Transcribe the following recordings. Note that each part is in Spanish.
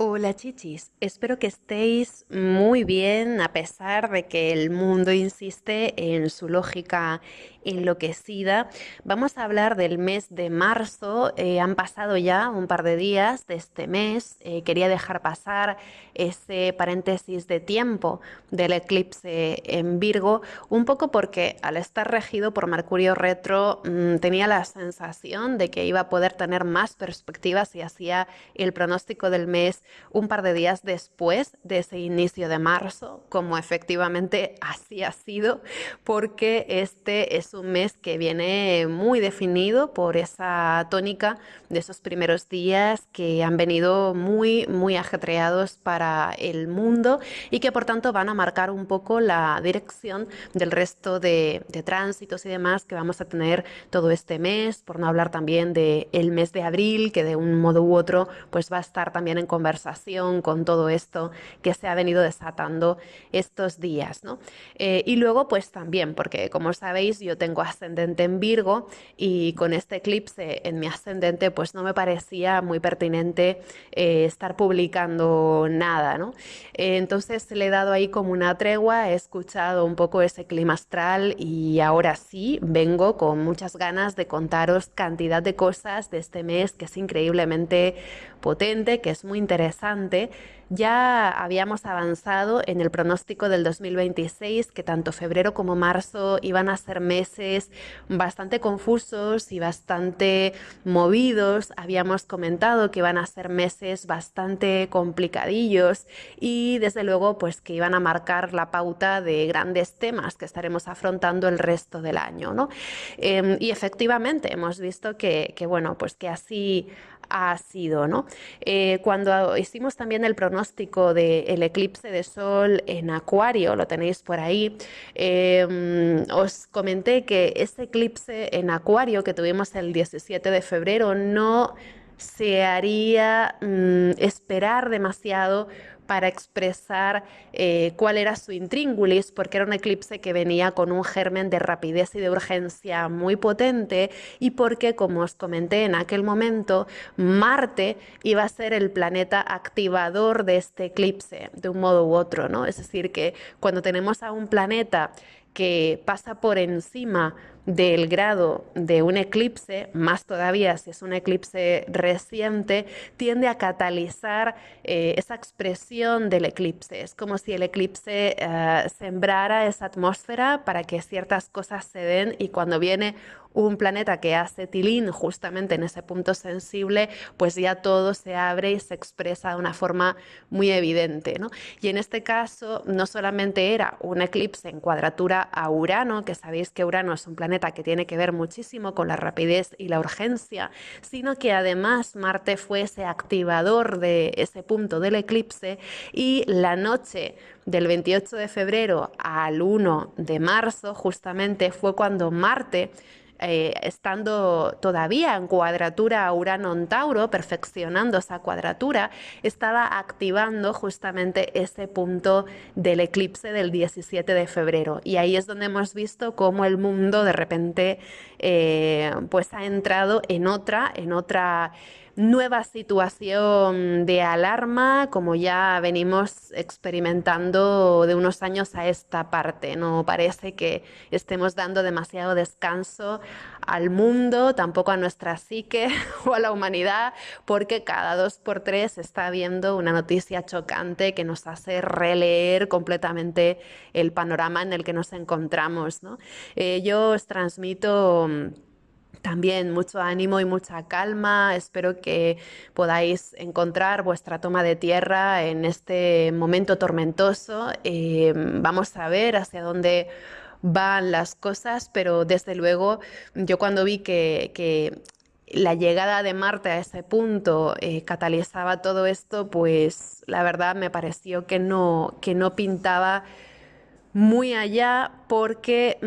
Hola chichis, espero que estéis muy bien a pesar de que el mundo insiste en su lógica enloquecida. Vamos a hablar del mes de marzo. Han pasado ya un par de días de este mes. Quería dejar pasar ese paréntesis de tiempo del eclipse en Virgo, un poco porque al estar regido por Mercurio retro tenía la sensación de que iba a poder tener más perspectivas si hacía el pronóstico del mes un par de días después de ese inicio de marzo, como efectivamente así ha sido, porque este es un mes que viene muy definido por esa tónica de esos primeros días que han venido muy ajetreados para el mundo y que por tanto van a marcar un poco la dirección del resto de tránsitos y demás que vamos a tener todo este mes, por no hablar también del mes de abril, que de un modo u otro pues va a estar también en conversación con todo esto que se ha venido desatando estos días, ¿no? Y luego pues también, porque como sabéis yo tengo ascendente en Virgo y con este eclipse en mi ascendente pues no me parecía muy pertinente estar publicando nada, ¿no? Entonces le he dado ahí como una tregua, he escuchado un poco ese clima astral y ahora sí vengo con muchas ganas de contaros cantidad de cosas de este mes que es increíblemente potente, que es muy interesante. Ya habíamos avanzado en el pronóstico del 2026, que tanto febrero como marzo iban a ser meses bastante confusos y bastante movidos. Habíamos comentado que iban a ser meses bastante complicadillos y desde luego pues que iban a marcar la pauta de grandes temas que estaremos afrontando el resto del año, ¿no? Y efectivamente hemos visto que bueno, pues que así ha sido, ¿no? Cuando hicimos también el pronóstico del eclipse de sol en Acuario, lo tenéis por ahí, os comenté que ese eclipse en Acuario que tuvimos el 17 de febrero no se haría esperar demasiado para expresar cuál era su intríngulis, porque era un eclipse que venía con un germen de rapidez y de urgencia muy potente y porque, como os comenté en aquel momento, Marte iba a ser el planeta activador de este eclipse, de un modo u otro, ¿no? Es decir, que cuando tenemos a un planeta que pasa por encima del grado de un eclipse, más todavía si es un eclipse reciente, tiende a catalizar esa expresión del eclipse. Es como si el eclipse sembrara esa atmósfera para que ciertas cosas se den y cuando viene un planeta que hace tilín justamente en ese punto sensible, pues ya todo se abre y se expresa de una forma muy evidente, ¿no? Y en este caso no solamente era un eclipse en cuadratura a Urano, que sabéis que Urano es un planeta que tiene que ver muchísimo con la rapidez y la urgencia, sino que además Marte fue ese activador de ese punto del eclipse y la noche del 28 de febrero al 1 de marzo justamente fue cuando Marte estando todavía en cuadratura Urano en Tauro, perfeccionando esa cuadratura, estaba activando justamente ese punto del eclipse del 17 de febrero. Y ahí es donde hemos visto cómo el mundo de repente pues ha entrado en otra nueva situación de alarma, como ya venimos experimentando de unos años a esta parte. No parece que estemos dando demasiado descanso al mundo, tampoco a nuestra psique o a la humanidad, porque cada dos por tres está habiendo una noticia chocante que nos hace releer completamente el panorama en el que nos encontramos, ¿no? Yo os transmito también mucho ánimo y mucha calma. Espero que podáis encontrar vuestra toma de tierra en este momento tormentoso. Vamos a ver hacia dónde van las cosas, pero desde luego yo cuando vi que la llegada de Marte a ese punto catalizaba todo esto, pues la verdad me pareció que no pintaba muy allá porque,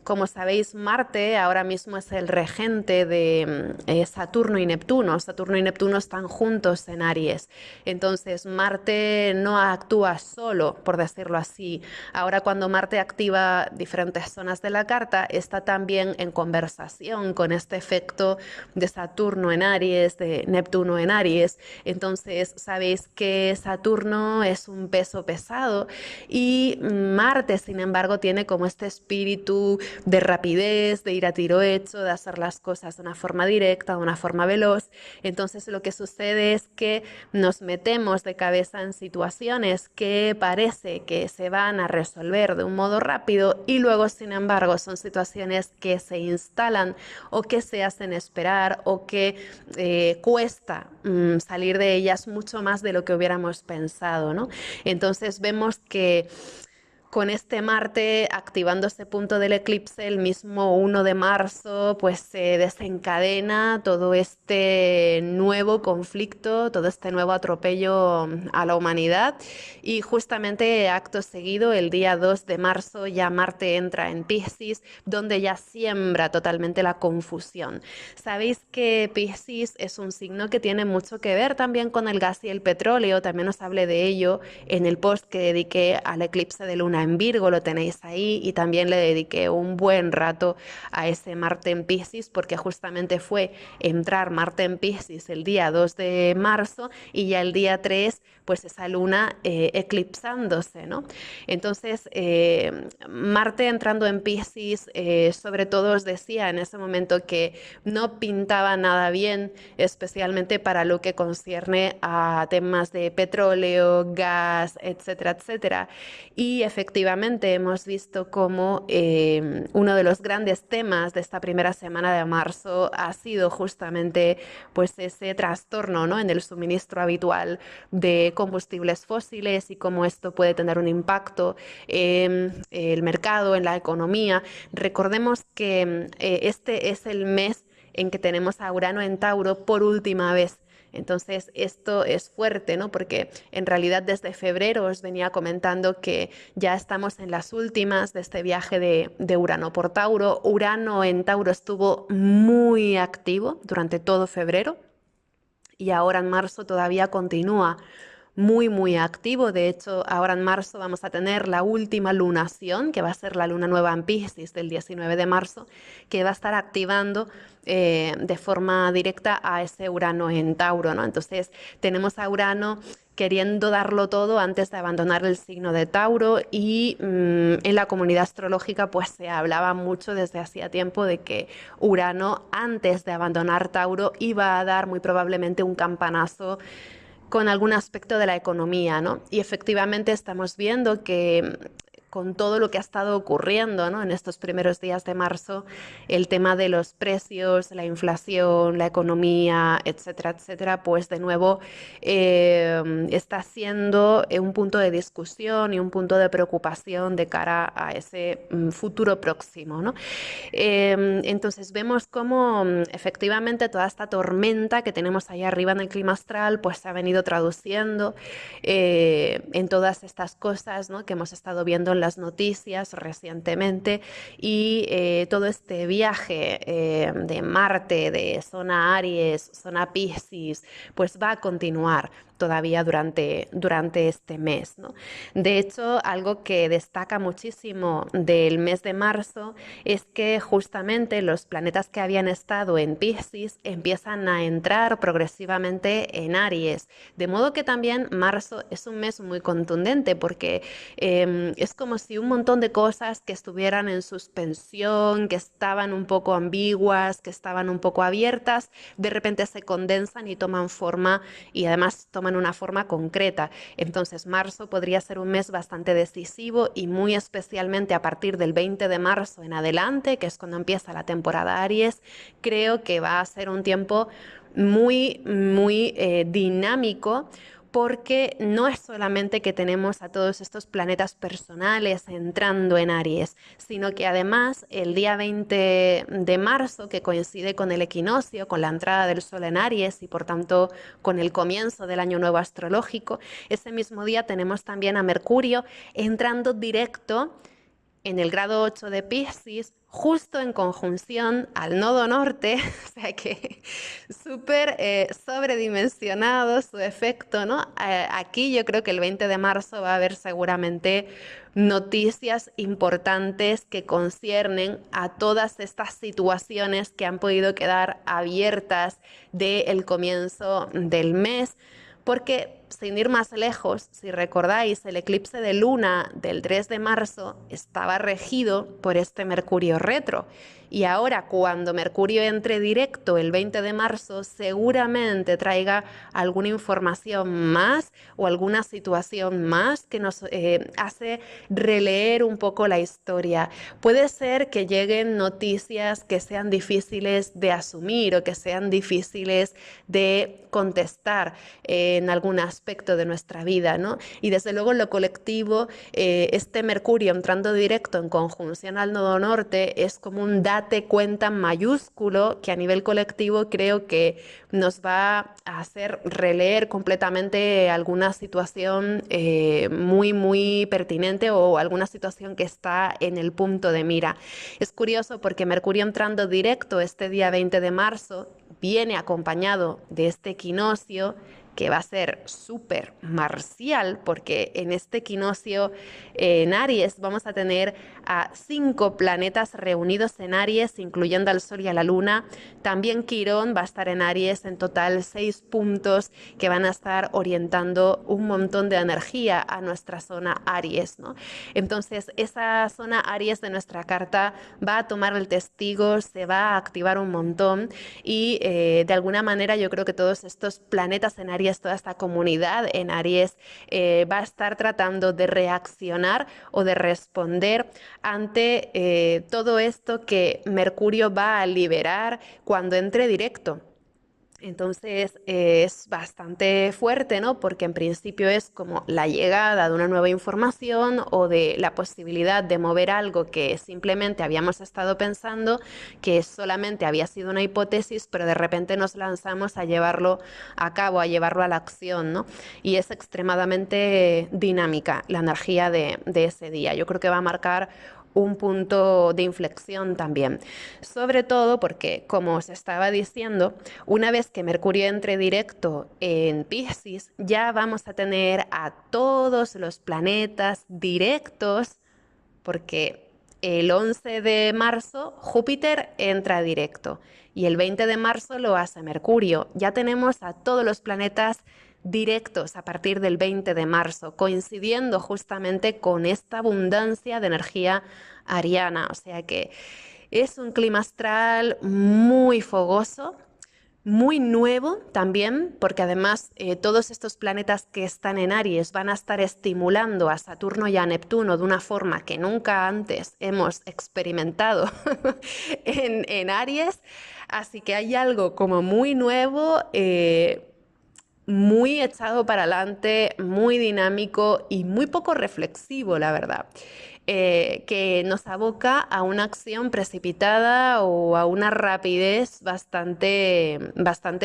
como sabéis, Marte ahora mismo es el regente de Saturno y Neptuno. Saturno y Neptuno están juntos en Aries. Entonces, Marte no actúa solo, por decirlo así. Ahora, cuando Marte activa diferentes zonas de la carta, está también en conversación con este efecto de Saturno en Aries, de Neptuno en Aries. Entonces, sabéis que Saturno es un peso pesado y Marte, sin embargo, tiene como este espíritu de rapidez, de ir a tiro hecho, de hacer las cosas de una forma directa, de una forma veloz. Entonces, lo que sucede es que nos metemos de cabeza en situaciones que parece que se van a resolver de un modo rápido y luego, sin embargo, son situaciones que se instalan o que se hacen esperar o que cuesta salir de ellas mucho más de lo que hubiéramos pensado, ¿no? Entonces vemos que con este Marte activando ese punto del eclipse, el mismo 1 de marzo, pues se desencadena todo este nuevo conflicto, todo este nuevo atropello a la humanidad. Y justamente acto seguido, el día 2 de marzo, ya Marte entra en Piscis, donde ya siembra totalmente la confusión. Sabéis que Piscis es un signo que tiene mucho que ver también con el gas y el petróleo. También os hablé de ello en el post que dediqué al eclipse de luna en Virgo, lo tenéis ahí, y también le dediqué un buen rato a ese Marte en Piscis porque justamente fue entrar Marte en Piscis el día 2 de marzo y ya el día 3 pues esa luna eclipsándose, ¿no? Entonces Marte entrando en Piscis sobre todo os decía en ese momento que no pintaba nada bien, especialmente para lo que concierne a temas de petróleo, gas, etcétera, etcétera. Y efectivamente hemos visto cómo uno de los grandes temas de esta primera semana de marzo ha sido justamente pues ese trastorno, ¿no?, en el suministro habitual de combustibles fósiles y cómo esto puede tener un impacto en el mercado, en la economía. Recordemos que este es el mes en que tenemos a Urano en Tauro por última vez. Entonces esto es fuerte, ¿no? Porque en realidad desde febrero os venía comentando que ya estamos en las últimas de este viaje de Urano por Tauro. Urano en Tauro estuvo muy activo durante todo febrero y ahora en marzo todavía continúa muy activo. De hecho, ahora en marzo vamos a tener la última lunación, que va a ser la luna nueva en Piscis del 19 de marzo, que va a estar activando de forma directa a ese Urano en Tauro, ¿no? Entonces tenemos a Urano queriendo darlo todo antes de abandonar el signo de Tauro y en la comunidad astrológica pues se hablaba mucho desde hacía tiempo de que Urano antes de abandonar Tauro iba a dar muy probablemente un campanazo con algún aspecto de la economía, ¿no? Y efectivamente estamos viendo que con todo lo que ha estado ocurriendo, ¿no?, en estos primeros días de marzo, el tema de los precios, la inflación, la economía, etcétera, etcétera, pues de nuevo está siendo un punto de discusión y un punto de preocupación de cara a ese futuro próximo, ¿no? Entonces vemos cómo efectivamente toda esta tormenta que tenemos ahí arriba en el clima astral pues se ha venido traduciendo en todas estas cosas, ¿no?, que hemos estado viendo en las noticias recientemente y todo este viaje de Marte, de zona Aries, zona Piscis, pues va a continuar todavía durante este mes, ¿no? De hecho, algo que destaca muchísimo del mes de marzo es que justamente los planetas que habían estado en Piscis empiezan a entrar progresivamente en Aries, de modo que también marzo es un mes muy contundente porque es como si un montón de cosas que estuvieran en suspensión, que estaban un poco ambiguas, que estaban un poco abiertas, de repente se condensan y toman forma y además toman una forma concreta. Entonces marzo podría ser un mes bastante decisivo y muy especialmente a partir del 20 de marzo en adelante, que es cuando empieza la temporada Aries, creo que va a ser un tiempo muy dinámico, porque no es solamente que tenemos a todos estos planetas personales entrando en Aries, sino que además el día 20 de marzo, que coincide con el equinoccio, con la entrada del Sol en Aries y por tanto con el comienzo del año nuevo astrológico, ese mismo día tenemos también a Mercurio entrando directo en el grado 8 de Piscis, justo en conjunción al nodo norte, o sea que súper sobredimensionado su efecto, ¿no? Aquí yo creo que el 20 de marzo va a haber seguramente noticias importantes que conciernen a todas estas situaciones que han podido quedar abiertas del comienzo del mes. Porque, sin ir más lejos, si recordáis, el eclipse de luna del 3 de marzo estaba regido por este Mercurio retro. Y ahora, cuando Mercurio entre directo el 20 de marzo, seguramente traiga alguna información más o alguna situación más que nos hace releer un poco la historia. Puede ser que lleguen noticias que sean difíciles de asumir o que sean difíciles de contestar en algún aspecto de nuestra vida, ¿no? Y desde luego en lo colectivo, este Mercurio entrando directo en conjunción al nodo norte es como un date cuenta mayúsculo que a nivel colectivo creo que nos va a hacer releer completamente alguna situación muy pertinente o alguna situación que está en el punto de mira. Es curioso porque Mercurio entrando directo este día 20 de marzo viene acompañado de este equinoccio que va a ser súper marcial, porque en este equinoccio en Aries vamos a tener a 5 planetas reunidos en Aries, incluyendo al Sol y a la Luna. También Quirón va a estar en Aries, en total 6 puntos que van a estar orientando un montón de energía a nuestra zona Aries, ¿no? Entonces, esa zona Aries de nuestra carta va a tomar el testigo, se va a activar un montón y de alguna manera yo creo que todos estos planetas en Aries, toda esta comunidad en Aries va a estar tratando de reaccionar o de responder ante todo esto que Mercurio va a liberar cuando entre directo. Entonces es bastante fuerte, ¿no? Porque en principio es como la llegada de una nueva información o de la posibilidad de mover algo que simplemente habíamos estado pensando, que solamente había sido una hipótesis, pero de repente nos lanzamos a llevarlo a cabo, a llevarlo a la acción, ¿no? Y es extremadamente dinámica la energía de ese día. Yo creo que va a marcar un punto de inflexión también. Sobre todo porque, como os estaba diciendo, una vez que Mercurio entre directo en Piscis, ya vamos a tener a todos los planetas directos, porque el 11 de marzo Júpiter entra directo y el 20 de marzo lo hace Mercurio. Ya tenemos a todos los planetas directos a partir del 20 de marzo, coincidiendo justamente con esta abundancia de energía ariana. O sea que es un clima astral muy fogoso, muy nuevo también, porque además todos estos planetas que están en Aries van a estar estimulando a Saturno y a Neptuno de una forma que nunca antes hemos experimentado en Aries. Así que hay algo como muy nuevo, muy echado para adelante, muy dinámico y muy poco reflexivo, la verdad. Que nos aboca a una acción precipitada o a una rapidez bastante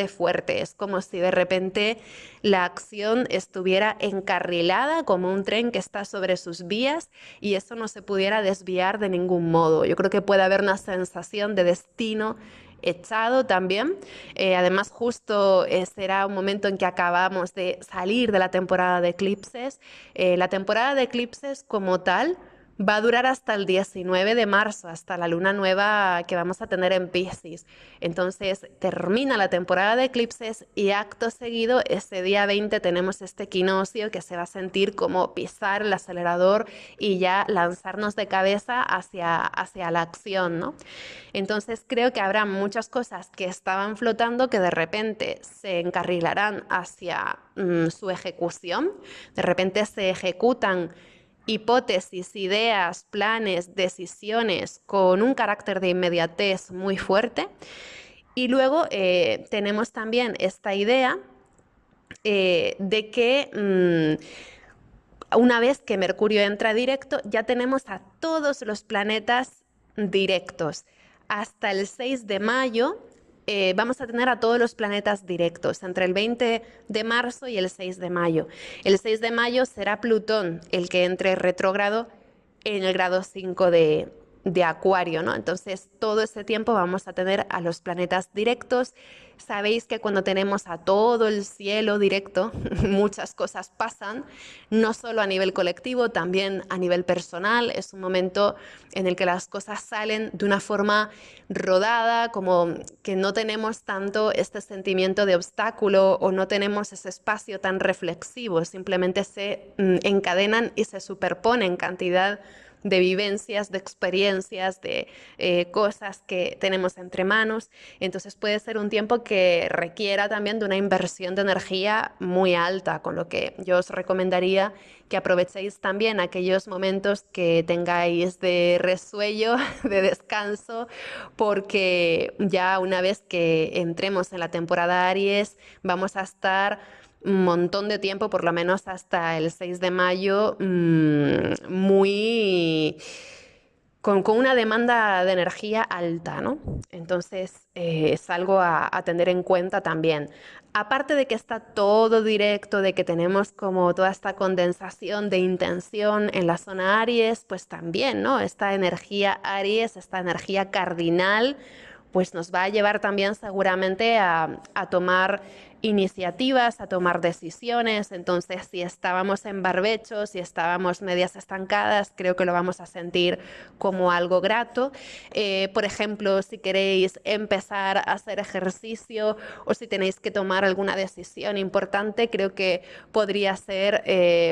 fuerte. Es como si de repente la acción estuviera encarrilada como un tren que está sobre sus vías y eso no se pudiera desviar de ningún modo. Yo creo que puede haber una sensación de destino echado también. Además, justo será un momento en que acabamos de salir de la temporada de eclipses. La temporada de eclipses como tal va a durar hasta el 19 de marzo, hasta la luna nueva que vamos a tener en Piscis. Entonces termina la temporada de eclipses y acto seguido, ese día 20 tenemos este equinoccio que se va a sentir como pisar el acelerador y ya lanzarnos de cabeza hacia la acción, ¿no? Entonces creo que habrá muchas cosas que estaban flotando que de repente se encarrilarán hacia su ejecución, de repente se ejecutan hipótesis, ideas, planes, decisiones con un carácter de inmediatez muy fuerte. Y luego tenemos también esta idea de que una vez que Mercurio entra directo, ya tenemos a todos los planetas directos. Hasta el 6 de mayo vamos a tener a todos los planetas directos, entre el 20 de marzo y el 6 de mayo. El 6 de mayo será Plutón el que entre retrógrado en el grado 5 de Acuario, ¿no? Entonces, todo ese tiempo vamos a tener a los planetas directos. Sabéis que cuando tenemos a todo el cielo directo, muchas cosas pasan, no solo a nivel colectivo, también a nivel personal. Es un momento en el que las cosas salen de una forma rodada, como que no tenemos tanto este sentimiento de obstáculo o no tenemos ese espacio tan reflexivo, simplemente se encadenan y se superponen cantidad de vivencias, de experiencias, de cosas que tenemos entre manos. Entonces puede ser un tiempo que requiera también de una inversión de energía muy alta, con lo que yo os recomendaría que aprovechéis también aquellos momentos que tengáis de resuello, de descanso, porque ya una vez que entremos en la temporada Aries vamos a estar un montón de tiempo, por lo menos hasta el 6 de mayo, muy con una demanda de energía alta, ¿no? Entonces es algo a tener en cuenta también. Aparte de que está todo directo, de que tenemos como toda esta condensación de intención en la zona Aries, pues también, ¿no? Esta energía Aries, esta energía cardinal, pues nos va a llevar también seguramente a tomar iniciativas, a tomar decisiones. Entonces, si estábamos en barbecho, si estábamos medias estancadas, creo que lo vamos a sentir como algo grato. Por ejemplo, si queréis empezar a hacer ejercicio o si tenéis que tomar alguna decisión importante, creo que podría ser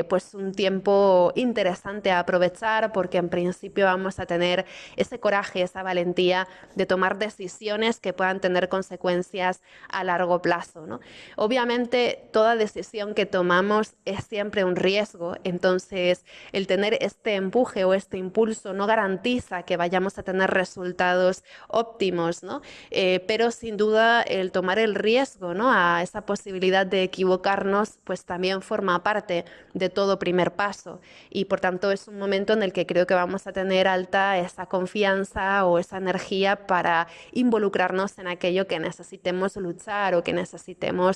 pues un tiempo interesante a aprovechar, porque en principio vamos a tener ese coraje, esa valentía de tomar decisiones que puedan tener consecuencias a largo plazo, ¿no? Obviamente, toda decisión que tomamos es siempre un riesgo, entonces el tener este empuje o este impulso no garantiza que vayamos a tener resultados óptimos, ¿no? Pero sin duda el tomar el riesgo, ¿no?, a esa posibilidad de equivocarnos, pues también forma parte de todo primer paso, y por tanto es un momento en el que creo que vamos a tener alta esa confianza o esa energía para involucrarnos en aquello que necesitemos luchar o que necesitemos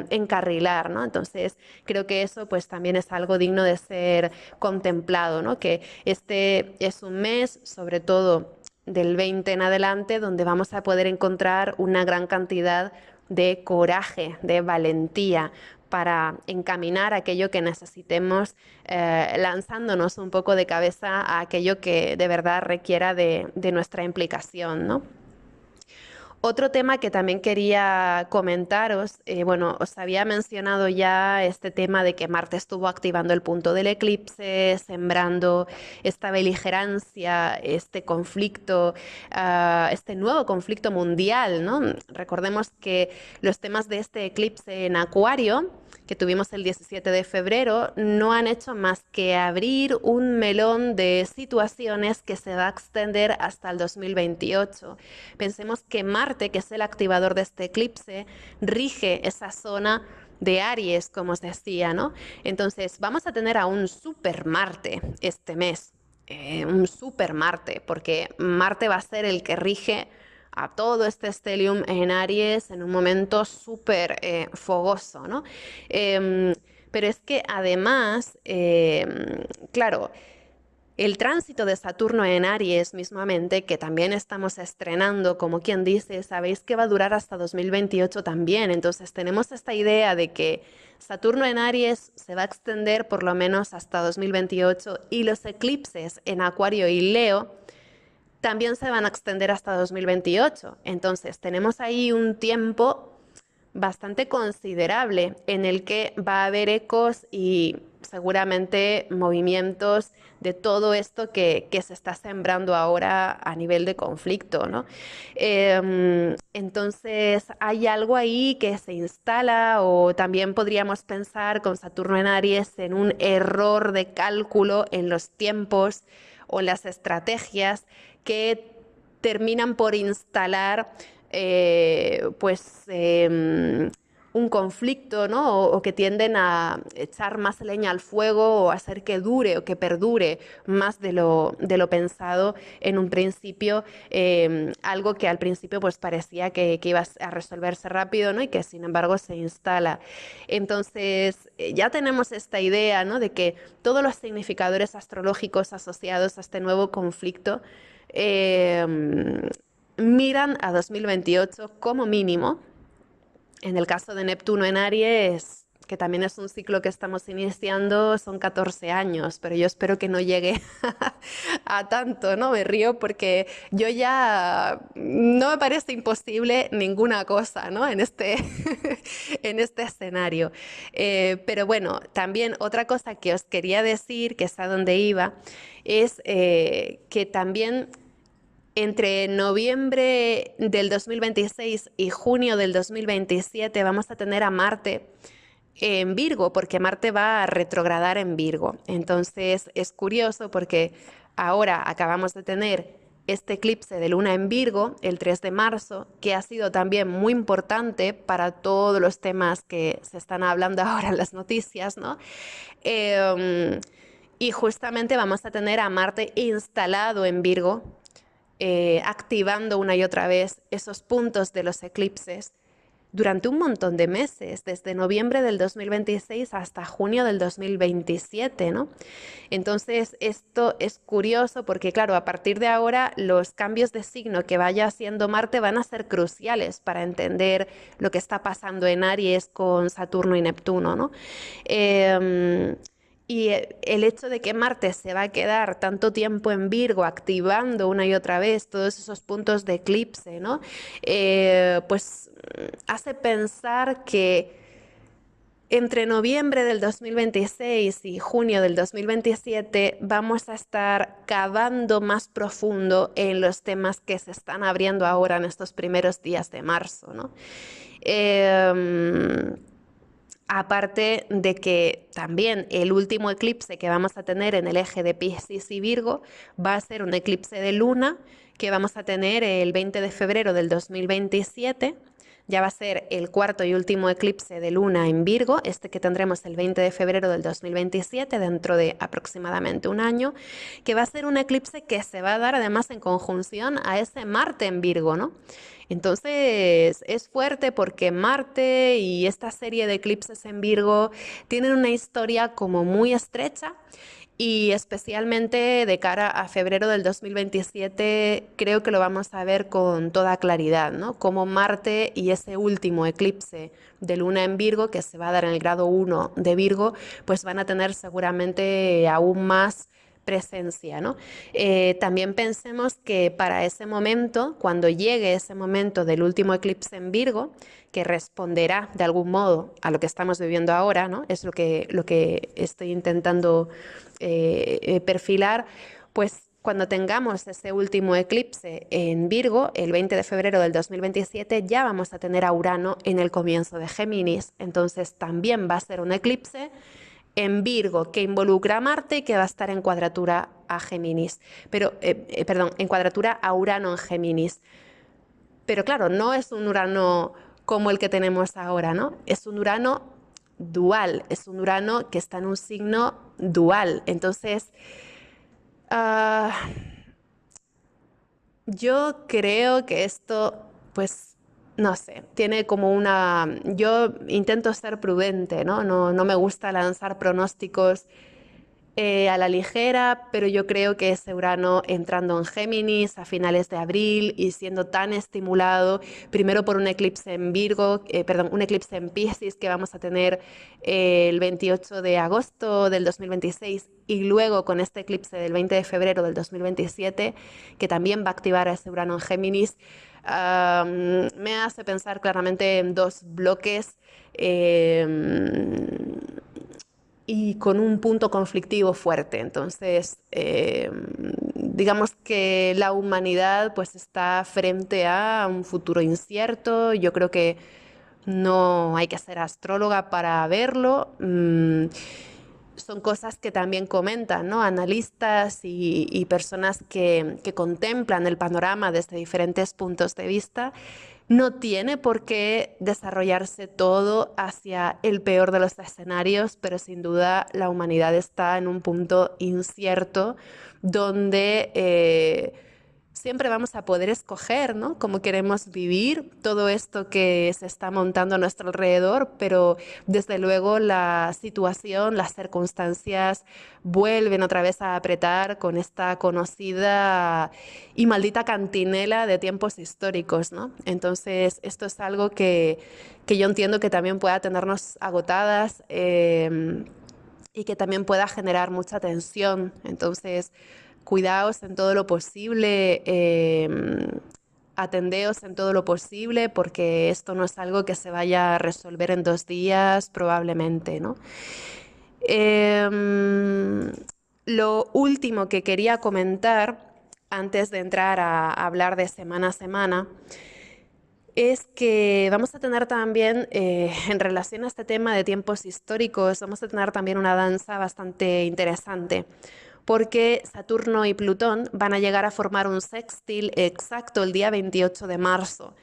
encarrilar, ¿no? Entonces creo que eso pues también es algo digno de ser contemplado, ¿no? Que este es un mes, sobre todo del 20 en adelante, donde vamos a poder encontrar una gran cantidad de coraje, de valentía para encaminar aquello que necesitemos, lanzándonos un poco de cabeza a aquello que de verdad requiera de nuestra implicación, ¿no? Otro tema que también quería comentaros, bueno, os había mencionado ya este tema de que Marte estuvo activando el punto del eclipse, sembrando esta beligerancia, este conflicto, este nuevo conflicto mundial, ¿no? Recordemos que los temas de este eclipse en Acuario, que tuvimos el 17 de febrero, no han hecho más que abrir un melón de situaciones que se va a extender hasta el 2028. Pensemos que Marte, que es el activador de este eclipse, rige esa zona de Aries, como os decía, ¿no? Entonces vamos a tener a un super Marte este mes, un super Marte, porque Marte va a ser el que rige a todo este stellium en Aries en un momento súper fogoso, ¿no? Pero es que además, claro, el tránsito de Saturno en Aries mismamente, que también estamos estrenando, como quien dice, sabéis que va a durar hasta 2028 también. Entonces tenemos esta idea de que Saturno en Aries se va a extender por lo menos hasta 2028 y los eclipses en Acuario y Leo también se van a extender hasta 2028. Entonces tenemos ahí un tiempo bastante considerable en el que va a haber ecos y seguramente movimientos de todo esto que se está sembrando ahora a nivel de conflicto, ¿no? Entonces hay algo ahí que se instala, o también podríamos pensar con Saturno en Aries en un error de cálculo en los tiempos o en las estrategias que terminan por instalar pues un conflicto, ¿no? O que tienden a echar más leña al fuego o hacer que dure o que perdure más de lo pensado en un principio, algo que al principio pues parecía que iba a resolverse rápido, ¿no? Y que sin embargo se instala. Entonces, ya tenemos esta idea, ¿no? De que todos los significadores astrológicos asociados a este nuevo conflicto miran a 2028 como mínimo. En el caso de Neptuno en Aries, que también es un ciclo que estamos iniciando, son 14 años, pero yo espero que no llegue a tanto, ¿no? Me río porque yo ya no me parece imposible ninguna cosa, ¿no? En este, en este escenario. Pero bueno, también otra cosa que os quería decir, que es a donde iba, es que también entre noviembre del 2026 y junio del 2027 vamos a tener a Marte en Virgo, porque Marte va a retrogradar en Virgo. Entonces es curioso porque ahora acabamos de tener este eclipse de luna en Virgo, el 3 de marzo, que ha sido también muy importante para todos los temas que se están hablando ahora en las noticias, ¿no? Y justamente vamos a tener a Marte instalado en Virgo, activando una y otra vez esos puntos de los eclipses durante un montón de meses, desde noviembre del 2026 hasta junio del 2027, ¿no? Entonces, esto es curioso porque, claro, a partir de ahora los cambios de signo que vaya haciendo Marte van a ser cruciales para entender lo que está pasando en Aries con Saturno y Neptuno, ¿no? Y el hecho de que Marte se va a quedar tanto tiempo en Virgo activando una y otra vez todos esos puntos de eclipse, ¿no? Pues hace pensar que entre noviembre del 2026 y junio del 2027 vamos a estar cavando más profundo en los temas que se están abriendo ahora en estos primeros días de marzo, ¿no? Eh, Aparte de que también el último eclipse que vamos a tener en el eje de Piscis y Virgo va a ser un eclipse de luna que vamos a tener el 20 de febrero del 2027. Ya va a ser el cuarto y último eclipse de luna en Virgo, este que tendremos el 20 de febrero del 2027, dentro de aproximadamente un año, que va a ser un eclipse que se va a dar además en conjunción a ese Marte en Virgo, ¿no? Entonces es fuerte porque Marte y esta serie de eclipses en Virgo tienen una historia como muy estrecha y especialmente de cara a febrero del 2027 creo que lo vamos a ver con toda claridad, ¿no? Como Marte y ese último eclipse de luna en Virgo que se va a dar en el grado 1 de Virgo, pues van a tener seguramente aún más presencia, ¿no? También pensemos que para ese momento, cuando llegue ese momento del último eclipse en Virgo, que responderá de algún modo a lo que estamos viviendo ahora, ¿no? Es lo que estoy intentando perfilar, pues cuando tengamos ese último eclipse en Virgo, el 20 de febrero del 2027, ya vamos a tener a Urano en el comienzo de Géminis. Entonces también va a ser un eclipse en Virgo que involucra a Marte y que va a estar en cuadratura a Géminis, pero, perdón, en cuadratura a Urano en Géminis. Pero claro, no es un Urano como el que tenemos ahora, ¿no? Es un Urano dual, es un Urano que está en un signo dual. Entonces, uh, yo creo que esto, pues, no sé, tiene como una... Yo intento ser prudente, ¿no? No me gusta lanzar pronósticos a la ligera, pero yo creo que ese Urano entrando en Géminis a finales de abril y siendo tan estimulado, primero por un eclipse en Virgo, perdón, un eclipse en Piscis que vamos a tener el 28 de agosto del 2026 y luego con este eclipse del 20 de febrero del 2027, que también va a activar a ese Urano en Géminis, me hace pensar claramente en dos bloques y con un punto conflictivo fuerte. Entonces, digamos que la humanidad pues está frente a un futuro incierto. Yo creo que no hay que ser astróloga para verlo. Son cosas que también comentan, ¿no? Analistas y personas que contemplan el panorama desde diferentes puntos de vista. No tiene por qué desarrollarse todo hacia el peor de los escenarios, pero sin duda la humanidad está en un punto incierto donde siempre vamos a poder escoger, ¿no?, cómo queremos vivir todo esto que se está montando a nuestro alrededor, pero desde luego la situación, las circunstancias vuelven otra vez a apretar con esta conocida y maldita cantinela de tiempos históricos, ¿no? Entonces, esto es algo que yo entiendo que también pueda tenernos agotadas y que también pueda generar mucha tensión. Entonces, cuidaos en todo lo posible, atendeos en todo lo posible, porque esto no es algo que se vaya a resolver en 2 días, probablemente, ¿no? Em, lo último que quería comentar, antes de entrar a hablar de semana a semana, es que vamos a tener también, en relación a este tema de tiempos históricos, vamos a tener también una danza bastante interesante, porque Saturno y Plutón van a llegar a formar un sextil exacto el día 28 de marzo.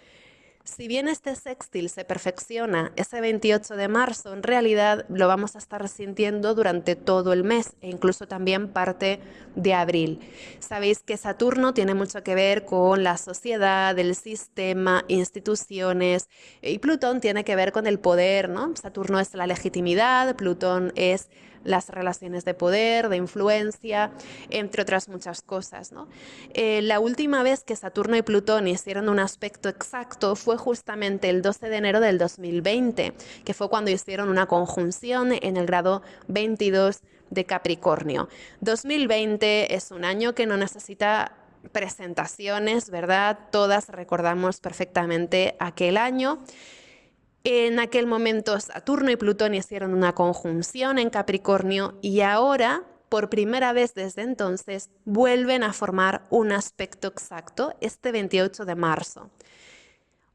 Si bien este sextil se perfecciona ese 28 de marzo, en realidad lo vamos a estar sintiendo durante todo el mes e incluso también parte de abril. Sabéis que Saturno tiene mucho que ver con la sociedad, el sistema, instituciones, y Plutón tiene que ver con el poder, ¿no? Saturno es la legitimidad, Plutón es las relaciones de poder, de influencia, entre otras muchas cosas, ¿no? La última vez que Saturno y Plutón hicieron un aspecto exacto fue justamente el 12 de enero del 2020, que fue cuando hicieron una conjunción en el grado 22 de Capricornio. 2020 es un año que no necesita presentaciones, ¿verdad? Todas recordamos perfectamente aquel año. En aquel momento Saturno y Plutón hicieron una conjunción en Capricornio y ahora, por primera vez desde entonces, vuelven a formar un aspecto exacto este 28 de marzo.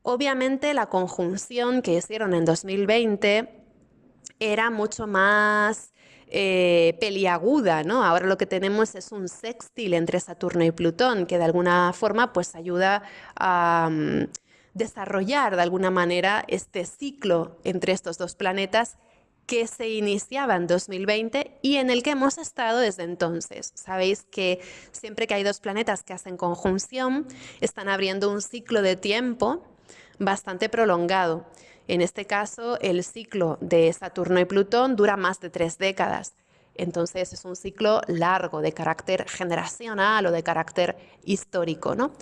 Obviamente la conjunción que hicieron en 2020 era mucho más peliaguda, ¿no? Ahora lo que tenemos es un sextil entre Saturno y Plutón, que de alguna forma pues ayuda a desarrollar de alguna manera este ciclo entre estos dos planetas que se iniciaba en 2020 y en el que hemos estado desde entonces. Sabéis que siempre que hay dos planetas que hacen conjunción, están abriendo un ciclo de tiempo bastante prolongado. En este caso, el ciclo de Saturno y Plutón dura más de 3 décadas. Entonces es un ciclo largo de carácter generacional o de carácter histórico, ¿no?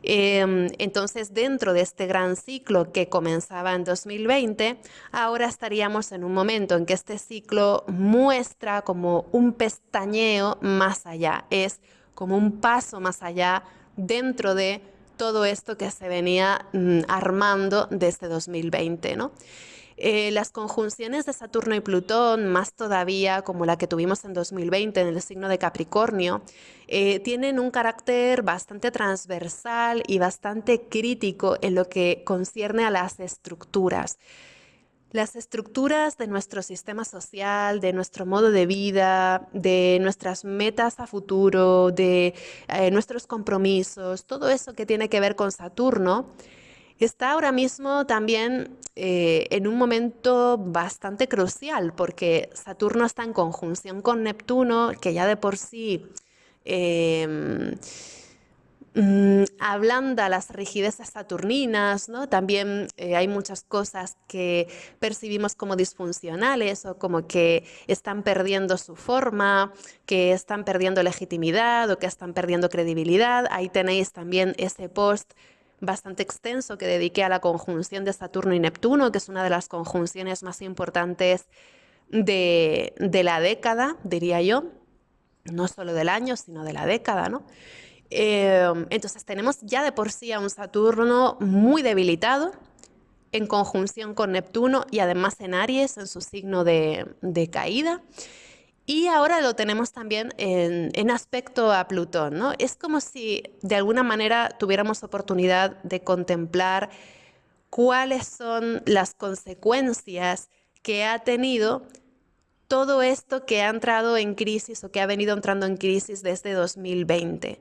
Entonces, dentro de este gran ciclo que comenzaba en 2020, ahora estaríamos en un momento en que este ciclo muestra como un pestañeo más allá, es como un paso más allá dentro de todo esto que se venía armando desde 2020, ¿no? Las conjunciones de Saturno y Plutón, más todavía como la que tuvimos en 2020 en el signo de Capricornio, tienen un carácter bastante transversal y bastante crítico en lo que concierne a las estructuras. Las estructuras de nuestro sistema social, de nuestro modo de vida, de nuestras metas a futuro, de nuestros compromisos, todo eso que tiene que ver con Saturno, está ahora mismo también en un momento bastante crucial, porque Saturno está en conjunción con Neptuno, que ya de por sí eh, ablanda las rigideces saturninas, ¿no? También hay muchas cosas que percibimos como disfuncionales o como que están perdiendo su forma, que están perdiendo legitimidad o que están perdiendo credibilidad. Ahí tenéis también ese post bastante extenso que dediqué a la conjunción de Saturno y Neptuno, que es una de las conjunciones más importantes de la década, diría yo, no solo del año, sino de la década, ¿no? Entonces tenemos ya de por sí a un Saturno muy debilitado en conjunción con Neptuno y además en Aries, en su signo de caída. Y ahora lo tenemos también en aspecto a Plutón, ¿no? Es como si de alguna manera tuviéramos oportunidad de contemplar cuáles son las consecuencias que ha tenido todo esto que ha entrado en crisis o que ha venido entrando en crisis desde 2020.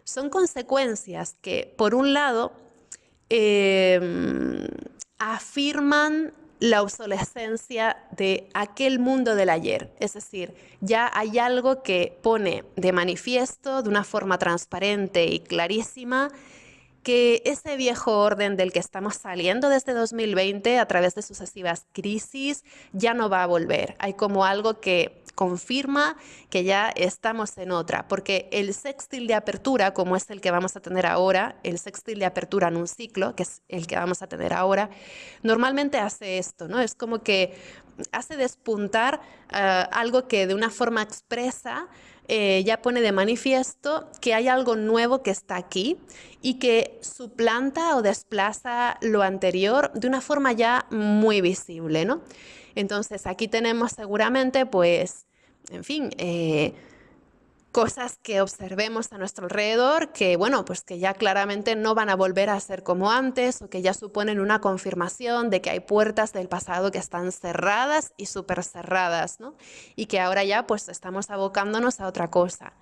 Son consecuencias que, por un lado, afirman la obsolescencia de aquel mundo del ayer. Es decir, ya hay algo que pone de manifiesto de una forma transparente y clarísima que ese viejo orden del que estamos saliendo desde 2020 a través de sucesivas crisis ya no va a volver. Hay como algo que confirma que ya estamos en otra, porque el sextil de apertura, como es el que vamos a tener ahora, el sextil de apertura en un ciclo, que es el que vamos a tener ahora, normalmente hace esto, ¿no? Es como que hace despuntar algo que de una forma expresa ya pone de manifiesto que hay algo nuevo que está aquí y que suplanta o desplaza lo anterior de una forma ya muy visible, ¿no? Entonces aquí tenemos seguramente, pues, en fin, cosas que observemos a nuestro alrededor que, bueno, pues que ya claramente no van a volver a ser como antes o que ya suponen una confirmación de que hay puertas del pasado que están cerradas y súper cerradas, ¿no? Y que ahora ya pues estamos abocándonos a otra cosa.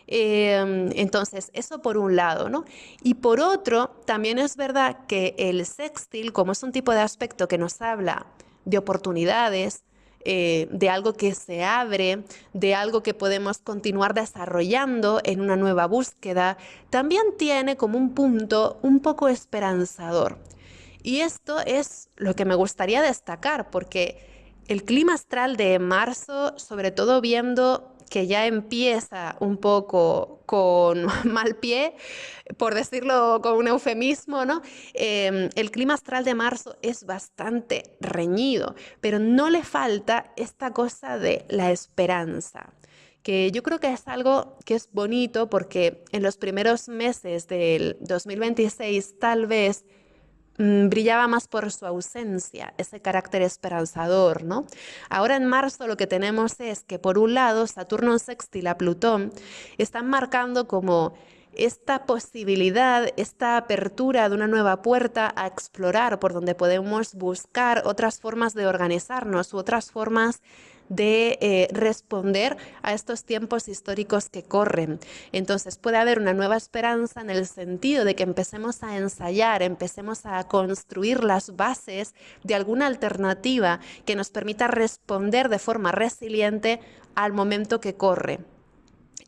Entonces, eso por un lado, ¿no? Y por otro, también es verdad que el sextil, como es un tipo de aspecto que nos habla de oportunidades, de algo que se abre, de algo que podemos continuar desarrollando en una nueva búsqueda, también tiene como un punto un poco esperanzador. Y esto es lo que me gustaría destacar, porque el clima astral de marzo, sobre todo viendo que ya empieza un poco con mal pie, por decirlo con un eufemismo, ¿no? El clima astral de marzo es bastante reñido, pero no le falta esta cosa de la esperanza, que yo creo que es algo que es bonito porque en los primeros meses del 2026 tal vez brillaba más por su ausencia, ese carácter esperanzador, ¿no? Ahora en marzo lo que tenemos es que por un lado Saturno en sextil a Plutón están marcando como esta posibilidad, esta apertura de una nueva puerta a explorar por donde podemos buscar otras formas de organizarnos u otras formas de responder a estos tiempos históricos que corren. Entonces puede haber una nueva esperanza en el sentido de que empecemos a ensayar, empecemos a construir las bases de alguna alternativa que nos permita responder de forma resiliente al momento que corre.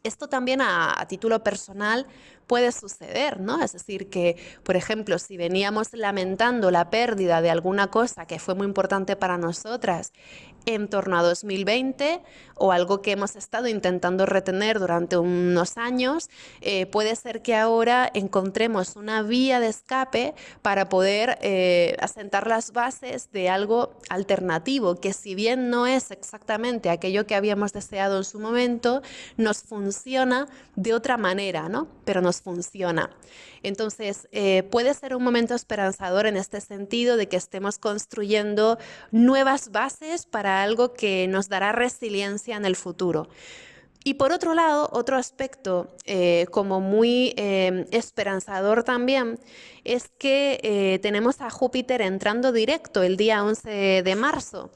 Esto también a título personal puede suceder, ¿no? Es decir, que, por ejemplo, si veníamos lamentando la pérdida de alguna cosa que fue muy importante para nosotras en torno a 2020 o algo que hemos estado intentando retener durante unos años, puede ser que ahora encontremos una vía de escape para poder asentar las bases de algo alternativo, que si bien no es exactamente aquello que habíamos deseado en su momento, nos funciona de otra manera, ¿no? Pero nos funciona. Entonces, puede ser un momento esperanzador en este sentido de que estemos construyendo nuevas bases para algo que nos dará resiliencia en el futuro. Y por otro lado, otro aspecto como muy esperanzador también es que tenemos a Júpiter entrando directo el día 11 de marzo.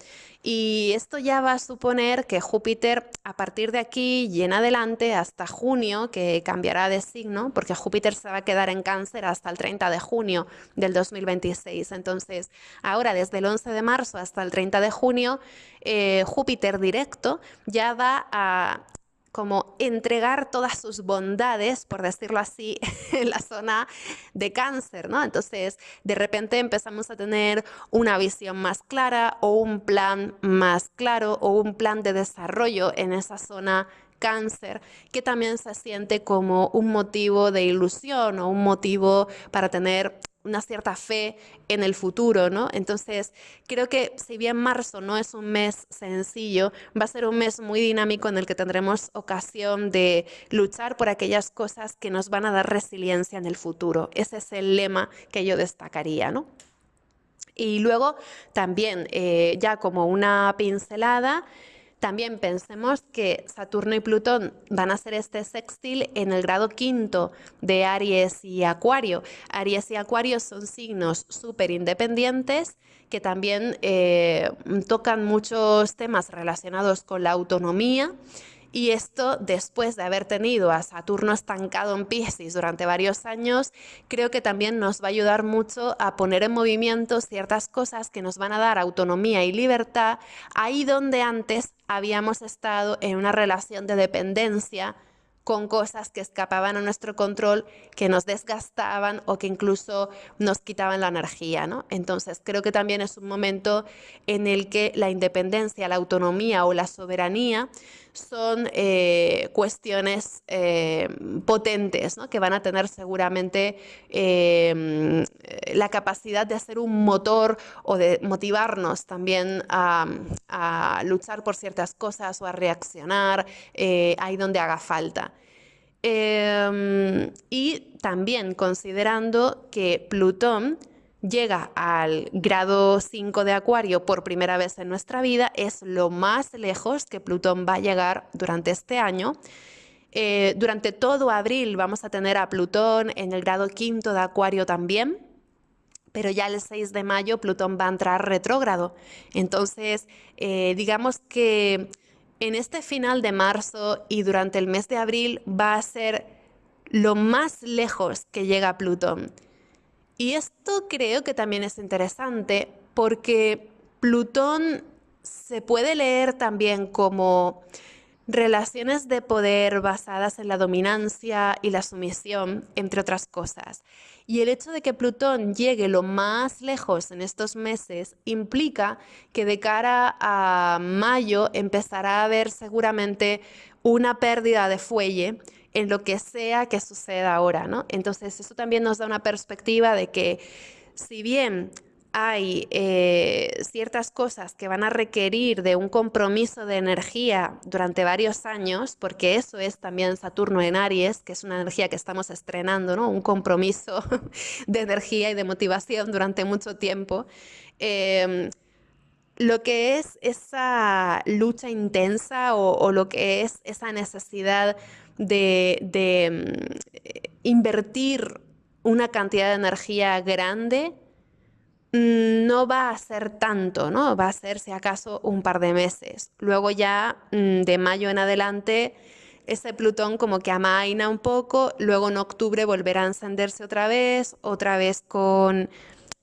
Y esto ya va a suponer que Júpiter a partir de aquí y en adelante hasta junio, que cambiará de signo, porque Júpiter se va a quedar en Cáncer hasta el 30 de junio del 2026. Entonces, ahora desde el 11 de marzo hasta el 30 de junio, Júpiter directo ya va a como entregar todas sus bondades, por decirlo así, en la zona de Cáncer, ¿no? Entonces, de repente empezamos a tener una visión más clara o un plan más claro o un plan de desarrollo en esa zona Cáncer, que también se siente como un motivo de ilusión o un motivo para tener una cierta fe en el futuro, ¿no? Entonces, creo que si bien marzo no es un mes sencillo, va a ser un mes muy dinámico en el que tendremos ocasión de luchar por aquellas cosas que nos van a dar resiliencia en el futuro. Ese es el lema que yo destacaría, ¿no? Y luego también, ya como una pincelada, también pensemos que Saturno y Plutón van a hacer este sextil en el grado quinto de Aries y Acuario. Aries y Acuario son signos súper independientes que también tocan muchos temas relacionados con la autonomía Y esto, después de haber tenido a Saturno estancado en Piscis durante varios años, creo que también nos va a ayudar mucho a poner en movimiento ciertas cosas que nos van a dar autonomía y libertad, ahí donde antes habíamos estado en una relación de dependencia con cosas que escapaban a nuestro control, que nos desgastaban o que incluso nos quitaban la energía, ¿no? Entonces creo que también es un momento en el que la independencia, la autonomía o la soberanía son cuestiones potentes, ¿no? Que van a tener seguramente la capacidad de hacer un motor o de motivarnos también a luchar por ciertas cosas o a reaccionar ahí donde haga falta. Y también considerando que Plutón llega al grado 5 de Acuario por primera vez en nuestra vida, es lo más lejos que Plutón va a llegar durante este año. Durante todo abril vamos a tener a Plutón en el grado 5 de Acuario también, pero ya el 6 de mayo Plutón va a entrar retrógrado. Entonces, digamos que en este final de marzo y durante el mes de abril va a ser lo más lejos que llega Plutón. Y esto creo que también es interesante porque Plutón se puede leer también como relaciones de poder basadas en la dominancia y la sumisión, entre otras cosas. Y el hecho de que Plutón llegue lo más lejos en estos meses implica que de cara a mayo empezará a haber seguramente una pérdida de fuelle en lo que sea que suceda ahora, ¿no? Entonces eso también nos da una perspectiva de que si bien hay ciertas cosas que van a requerir de un compromiso de energía durante varios años, porque eso es también Saturno en Aries, que es una energía que estamos estrenando, ¿no? Un compromiso de energía y de motivación durante mucho tiempo. Eh, lo que es esa lucha intensa o lo que es esa necesidad de invertir una cantidad de energía grande no va a ser tanto, ¿no? Va a ser, si acaso, un par de meses. Luego ya de mayo en adelante, ese Plutón como que amaina un poco, luego en octubre volverá a encenderse otra vez con...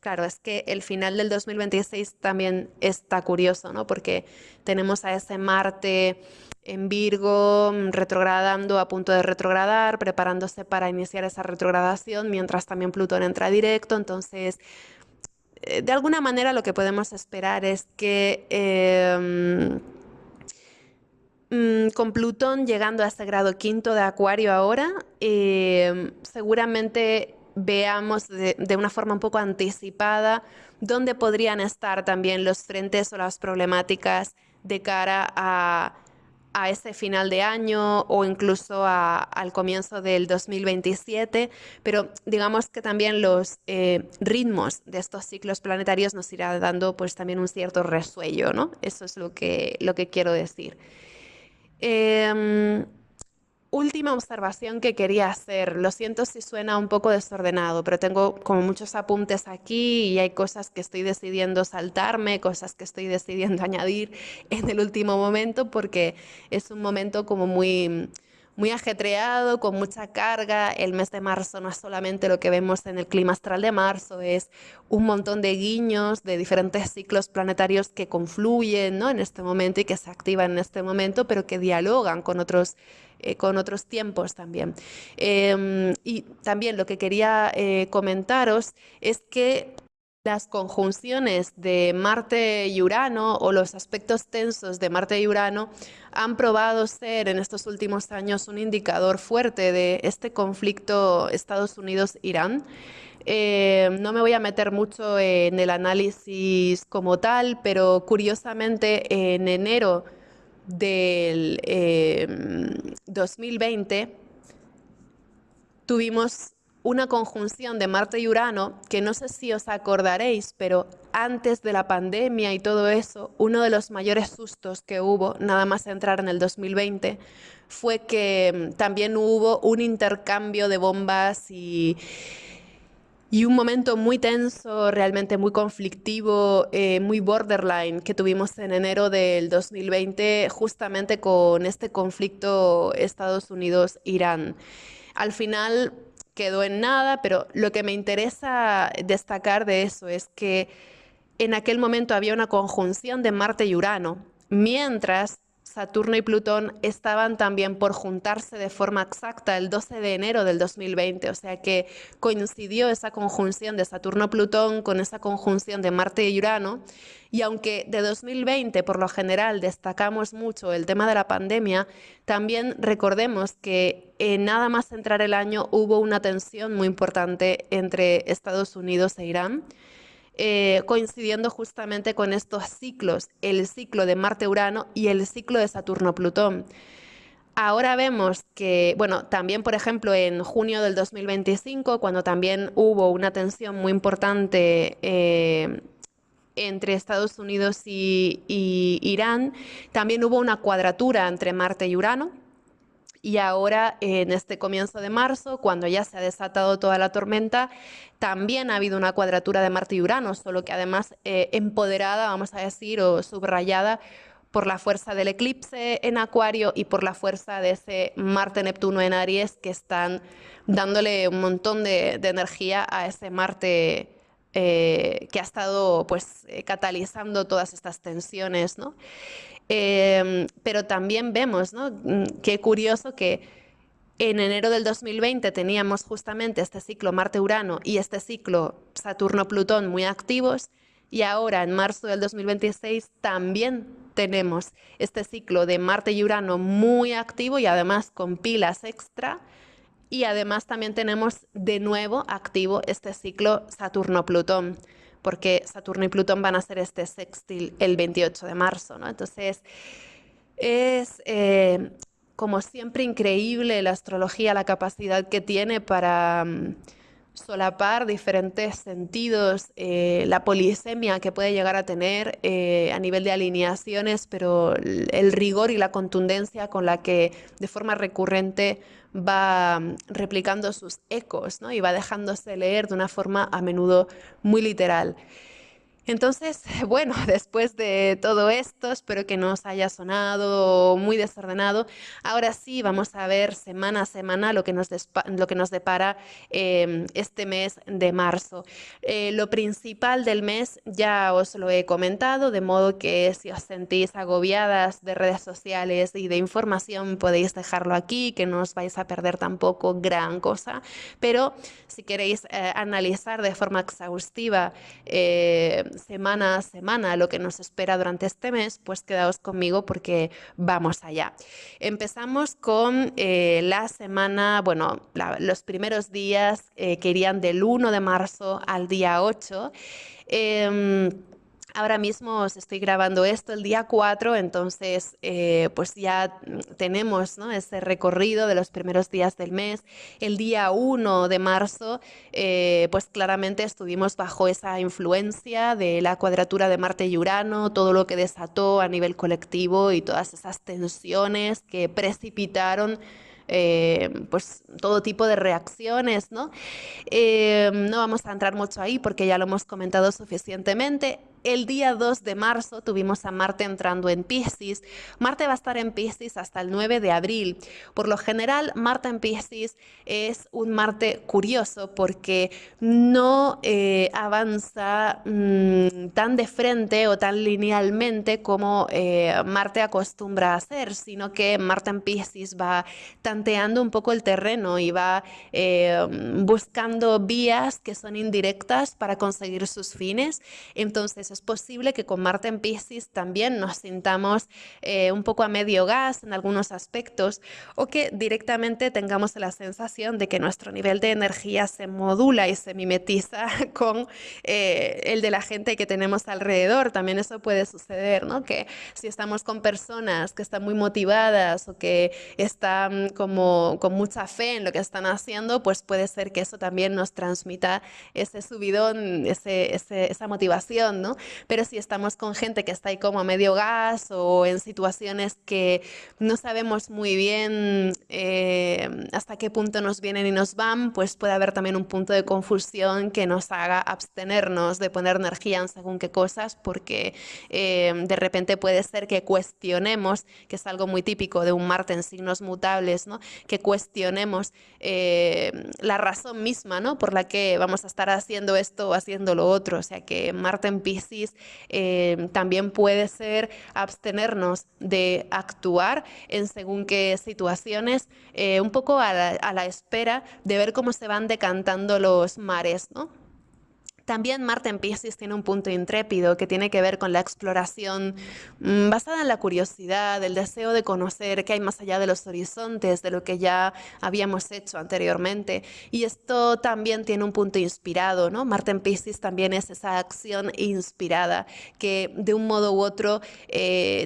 Claro, es que el final del 2026 también está curioso, ¿no? Porque tenemos a ese Marte en Virgo retrogradando, a punto de retrogradar, preparándose para iniciar esa retrogradación, mientras también Plutón entra directo, entonces de alguna manera lo que podemos esperar es que con Plutón llegando a ese grado 5 de Acuario ahora, seguramente veamos de una forma un poco anticipada dónde podrían estar también los frentes o las problemáticas de cara a ese final de año o incluso al comienzo del 2027, pero digamos que también los ritmos de estos ciclos planetarios nos irá dando pues también un cierto resuello, ¿no? Eso es lo que quiero decir. Em, Última observación que quería hacer. Lo siento si suena un poco desordenado, pero tengo como muchos apuntes aquí y hay cosas que estoy decidiendo saltarme, cosas que estoy decidiendo añadir en el último momento porque es un momento como muy ajetreado, con mucha carga. El mes de marzo no es solamente lo que vemos en el clima astral de marzo, es un montón de guiños de diferentes ciclos planetarios que confluyen, ¿no? En este momento y que se activan en este momento, pero que dialogan con otros tiempos también. Y también lo que quería comentaros es que las conjunciones de Marte y Urano o los aspectos tensos de Marte y Urano han probado ser en estos últimos años un indicador fuerte de este conflicto Estados Unidos-Irán. No me voy a meter mucho en el análisis como tal, pero curiosamente en enero del 2020 tuvimos una conjunción de Marte y Urano que no sé si os acordaréis, pero antes de la pandemia y todo eso, uno de los mayores sustos que hubo, nada más entrar en el 2020, fue que también hubo un intercambio de bombas Y un momento muy tenso, realmente muy conflictivo, muy borderline que tuvimos en enero del 2020, justamente con este conflicto Estados Unidos-Irán. Al final quedó en nada, pero lo que me interesa destacar de eso es que en aquel momento había una conjunción de Marte y Urano, mientras Saturno y Plutón estaban también por juntarse de forma exacta el 12 de enero del 2020, o sea que coincidió esa conjunción de Saturno-Plutón con esa conjunción de Marte y Urano, y aunque de 2020 por lo general destacamos mucho el tema de la pandemia, también recordemos que nada más entrar el año hubo una tensión muy importante entre Estados Unidos e Irán, coincidiendo justamente con estos ciclos, el ciclo de Marte-Urano y el ciclo de Saturno-Plutón. Ahora vemos que, bueno, también por ejemplo en junio del 2025, cuando también hubo una tensión muy importante entre Estados Unidos y Irán, también hubo una cuadratura entre Marte y Urano. Y ahora, en este comienzo de marzo, cuando ya se ha desatado toda la tormenta, también ha habido una cuadratura de Marte y Urano, solo que además empoderada, vamos a decir, o subrayada por la fuerza del eclipse en Acuario y por la fuerza de ese Marte-Neptuno en Aries, que están dándole un montón de energía a ese Marte que ha estado pues catalizando todas estas tensiones, ¿no? Pero también vemos, ¿no? Qué curioso que en enero del 2020 teníamos justamente este ciclo Marte-Urano y este ciclo Saturno-Plutón muy activos, y ahora en marzo del 2026 también tenemos este ciclo de Marte y Urano muy activo y además con pilas extra, y además también tenemos de nuevo activo este ciclo Saturno-Plutón, porque Saturno y Plutón van a hacer este sextil el 28 de marzo, ¿no? Entonces, es como siempre increíble la astrología, la capacidad que tiene para solapar diferentes sentidos, la polisemia que puede llegar a tener a nivel de alineaciones, pero el rigor y la contundencia con la que de forma recurrente va replicando sus ecos, ¿no? Y va dejándose leer de una forma a menudo muy literal. Entonces, bueno, después de todo esto, espero que no os haya sonado muy desordenado. Ahora sí, vamos a ver semana a semana lo que nos depara este mes de marzo. Lo principal del mes ya os lo he comentado, de modo que si os sentís agobiadas de redes sociales y de información, podéis dejarlo aquí, que no os vais a perder tampoco gran cosa. Pero si queréis analizar de forma exhaustiva semana a semana lo que nos espera durante este mes, pues quedaos conmigo porque vamos allá. Empezamos con la semana, bueno, los primeros días que irían del 1 de marzo al día 8. Ahora mismo os estoy grabando esto el día 4, entonces pues ya tenemos, ¿no?, ese recorrido de los primeros días del mes. El día 1 de marzo pues claramente estuvimos bajo esa influencia de la cuadratura de Marte y Urano, todo lo que desató a nivel colectivo y todas esas tensiones que precipitaron pues todo tipo de reacciones, ¿no? No vamos a entrar mucho ahí porque ya lo hemos comentado suficientemente. El día 2 de marzo tuvimos a Marte entrando en Piscis. Marte va a estar en Piscis hasta el 9 de abril. Por lo general, Marte en Piscis es un Marte curioso porque no avanza tan de frente o tan linealmente como Marte acostumbra a hacer, sino que Marte en Piscis va tanteando un poco el terreno y va buscando vías que son indirectas para conseguir sus fines. Entonces es posible que con Marte en Piscis también nos sintamos un poco a medio gas en algunos aspectos, o que directamente tengamos la sensación de que nuestro nivel de energía se modula y se mimetiza con el de la gente que tenemos alrededor. También eso puede suceder, ¿no? Que si estamos con personas que están muy motivadas o que están como con mucha fe en lo que están haciendo, pues puede ser que eso también nos transmita ese subidón, esa motivación, ¿no? Pero si estamos con gente que está ahí como a medio gas o en situaciones que no sabemos muy bien hasta qué punto nos vienen y nos van, pues puede haber también un punto de confusión que nos haga abstenernos de poner energía en según qué cosas, porque de repente puede ser que cuestionemos, que es algo muy típico de un Marte en signos mutables, ¿no? Que cuestionemos la razón misma, ¿no? Por la que vamos a estar haciendo esto o haciendo lo otro. O sea que Marte en Piscis también puede ser abstenernos de actuar en según qué situaciones, un poco a la espera de ver cómo se van decantando los mares, ¿no? También Marte en Piscis tiene un punto intrépido que tiene que ver con la exploración basada en la curiosidad, el deseo de conocer qué hay más allá de los horizontes, de lo que ya habíamos hecho anteriormente. Y esto también tiene un punto inspirado, ¿no? Marte en Piscis también es esa acción inspirada que de un modo u otro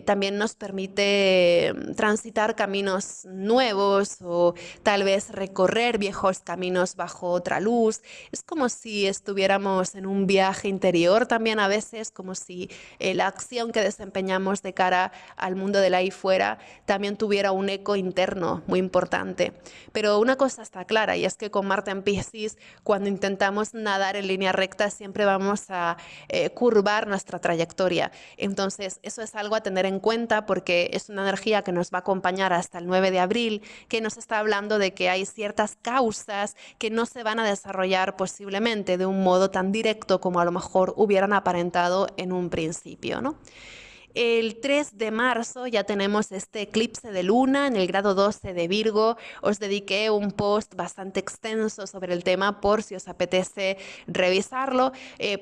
también nos permite transitar caminos nuevos o tal vez recorrer viejos caminos bajo otra luz. Es como si estuviéramos en un viaje interior también a veces, como si la acción que desempeñamos de cara al mundo del ahí fuera también tuviera un eco interno muy importante. Pero una cosa está clara y es que con Marte en Piscis, cuando intentamos nadar en línea recta, siempre vamos a curvar nuestra trayectoria. Entonces, eso es algo a tener en cuenta porque es una energía que nos va a acompañar hasta el 9 de abril, que nos está hablando de que hay ciertas causas que no se van a desarrollar posiblemente de un modo tan directo como a lo mejor hubieran aparentado en un principio, ¿no? El 3 de marzo ya tenemos este eclipse de luna en el grado 12 de Virgo. Os dediqué un post bastante extenso sobre el tema por si os apetece revisarlo.